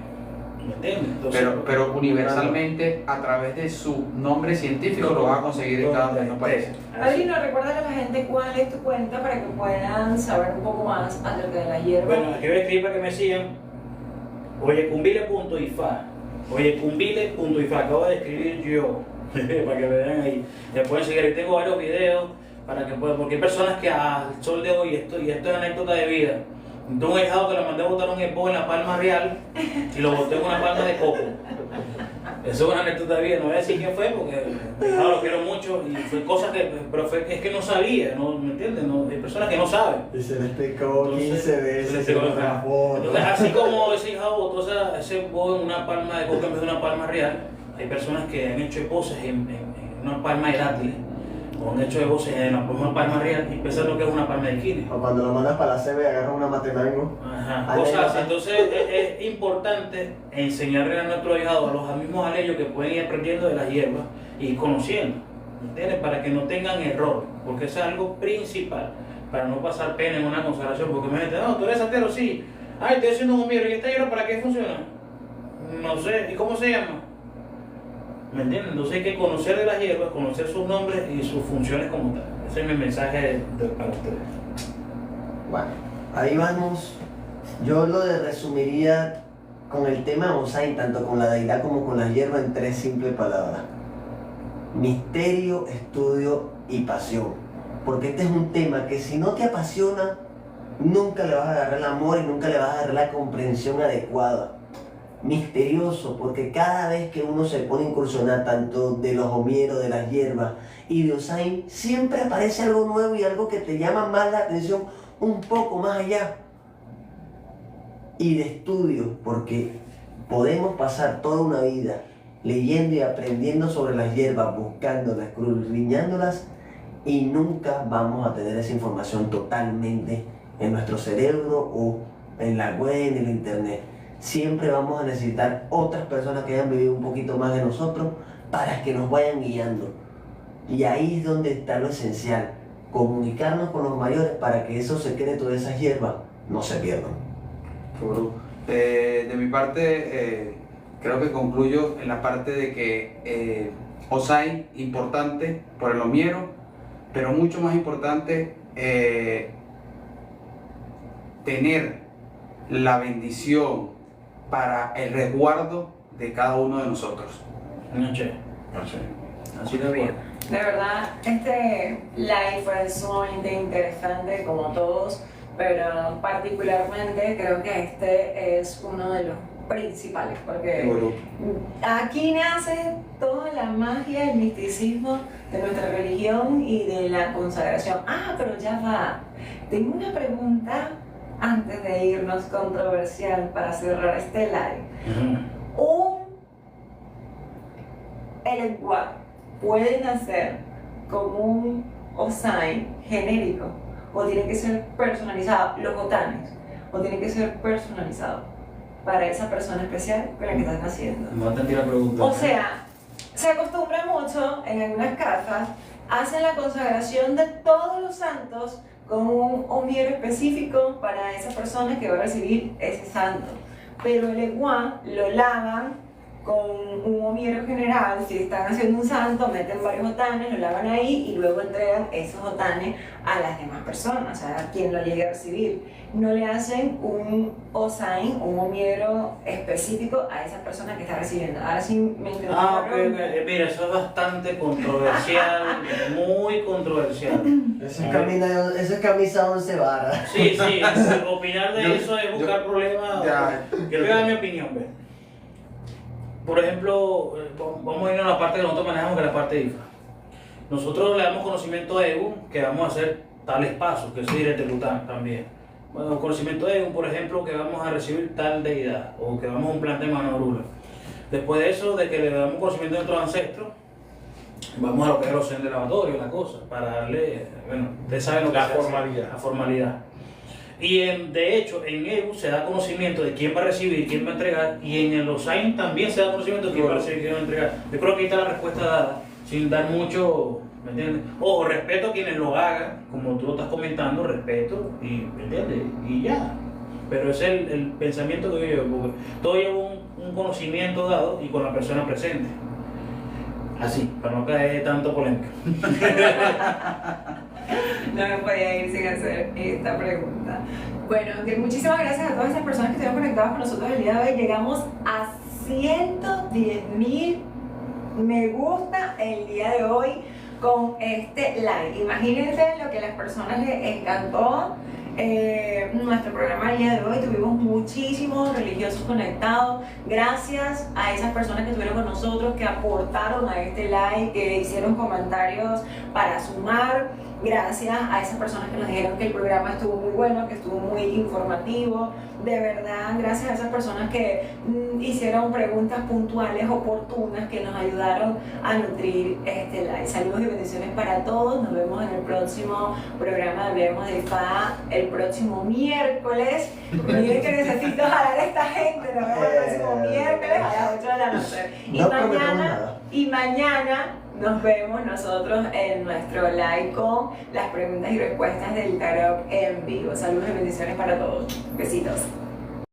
¿Me entiendes? Entonces, pero universalmente, a través de su nombre científico, lo vas a conseguir en cada uno de los países. Padrino, recuerda a la gente cuál es tu cuenta para que puedan saber un poco más acerca de la hierba. Bueno, aquí voy a escribir para que me sigan. Oyecumbile.ifa. Oyecumbile.ifa. Acabo de escribir yo. Para que me vean ahí. Me pueden seguir. Ahí tengo varios videos para que puedan. Porque hay personas que al sol de hoy, esto es anécdota de vida. Entonces, un ahijado que le mandé a botar un epo en la palma real y lo boté en una palma de coco. Eso es una anécdota de vida, no voy a decir quién fue porque lo quiero mucho y fue cosa que, es que no sabía, ¿no? ¿Me entiendes? No, hay personas que no saben. Y se le explicó 15 veces. Entonces, así como ese hijado botó ese epo en una palma de coco en vez de una palma real, hay personas que han hecho eposes en una palma de dátiles, o han hecho eposes en una palma real y pensan lo que es una palma de quine. O cuando lo mandas para la CB agarra una matemango. Ajá, cosas así. Entonces es importante enseñarle a nuestros hijados, a los mismos aleyos, que pueden ir aprendiendo de las hierbas y conociendo, ¿entiendes? Para que no tengan error, porque eso es algo principal, para no pasar pena en una consagración, porque me dicen, no, tú eres santero, sí, ay, estoy haciendo un miro, ¿y esta hierba para qué funciona? No sé, ¿y cómo se llama? ¿Me entienden? Entonces hay que conocer de las hierbas, conocer sus nombres y sus funciones como tal. Ese es mi mensaje para ustedes. Bueno, ahí vamos. Yo lo resumiría con el tema Osain, tanto con la deidad como con las hierbas, en 3 simples palabras: misterio, estudio y pasión. Porque este es un tema que si no te apasiona, nunca le vas a agarrar el amor y nunca le vas a agarrar la comprensión adecuada. Misterioso, porque cada vez que uno se pone a incursionar tanto de los homieros, de las hierbas y de Osain, siempre aparece algo nuevo y algo que te llama más la atención, un poco más allá. Y de estudio, porque podemos pasar toda una vida leyendo y aprendiendo sobre las hierbas, buscándolas, escudriñándolas, y nunca vamos a tener esa información totalmente en nuestro cerebro o en la web, en el internet. Siempre vamos a necesitar otras personas que hayan vivido un poquito más de nosotros para que nos vayan guiando. Y ahí es donde está lo esencial, comunicarnos con los mayores para que esos secretos de esas hierbas no se pierdan. Seguro. De mi parte, creo que concluyo en la parte de que Osai, importante por el omiero, pero mucho más importante, tener la bendición para el resguardo de cada uno de nosotros. Noche. Así de bien. De verdad, este live fue sumamente interesante como todos, pero particularmente creo que este es uno de los principales, porque Seguro. aquí nace toda la magia, el misticismo de nuestra religión y de la consagración. Ah, pero ya va. Tengo una pregunta antes de irnos, controversial, para cerrar este live. El Eguá puede nacer como un Osai genérico o tiene que ser personalizado, los botanes, o tiene que ser personalizado para esa persona especial con la que estás haciendo. No entendí la pregunta. O sea, se acostumbra mucho en algunas casas, hacen la consagración de todos los santos con un omiero específico para esa persona que va a recibir ese santo. Pero el eguá lo lavan con un omiero general. Si están haciendo un santo, meten varios botanes, lo lavan ahí y luego entregan esos botanes a las demás personas, o sea, a quien lo llegue a recibir. No le hacen un osain, un omiero específico a esa persona que está recibiendo. Ahora sí me entiendo. Mira, eso es bastante controversial, muy controversial. Eso es camisa 11 varas. Sí, opinar de eso es buscar problemas. Quiero dar mi opinión, ¿ves? Por ejemplo, vamos a ir a la parte que nosotros manejamos, que es la parte de IFA. Nosotros le damos conocimiento a EGU que vamos a hacer tales pasos, que es ir a también. Bueno, conocimiento de EGU, por ejemplo, que vamos a recibir tal deidad, o que vamos a un plan de Manorula. Después de eso, de que le damos conocimiento a nuestros ancestros, vamos a lo que es el océano de lavatorio, la cosa, para darle, bueno, ustedes saben lo que La se hace, formalidad. la formalidad. Y de hecho, en EGU se da conocimiento de quién va a recibir, quién va a entregar, y en el OSAIN también se da conocimiento de quién va a recibir, quién va a entregar. Yo creo que ahí está la respuesta dada, sin dar mucho, ¿me entiendes? Ojo, respeto a quienes lo hagan, como tú lo estás comentando, respeto, y, ¿me entiendes? Y ya. Pero ese es el pensamiento que yo llevo, porque todo lleva un conocimiento dado y con la persona presente. Así, para no caer tanto polémica. No me podía ir sin hacer esta pregunta. Bueno, muchísimas gracias a todas esas personas que estuvieron conectadas con nosotros el día de hoy. Llegamos a 110,000 me gusta el día de hoy con este live. Imagínense lo que a las personas les encantó. Nuestro programa el día de hoy, tuvimos muchísimos religiosos conectados. Gracias a esas personas que estuvieron con nosotros, que aportaron a este live, que hicieron comentarios para sumar. Gracias a esas personas que nos dijeron que el programa estuvo muy bueno, que estuvo muy informativo. De verdad, gracias a esas personas que hicieron preguntas puntuales, oportunas, que nos ayudaron a nutrir este live. Saludos y bendiciones para todos. Nos vemos en el próximo programa de Hablemos de Fa el próximo miércoles. Miren que necesito jalar a esta gente. Nos vemos el próximo miércoles a las 8 de la noche. Y mañana nos vemos nosotros en nuestro live con las preguntas y respuestas del tarot en vivo. Saludos y bendiciones para todos. Besitos.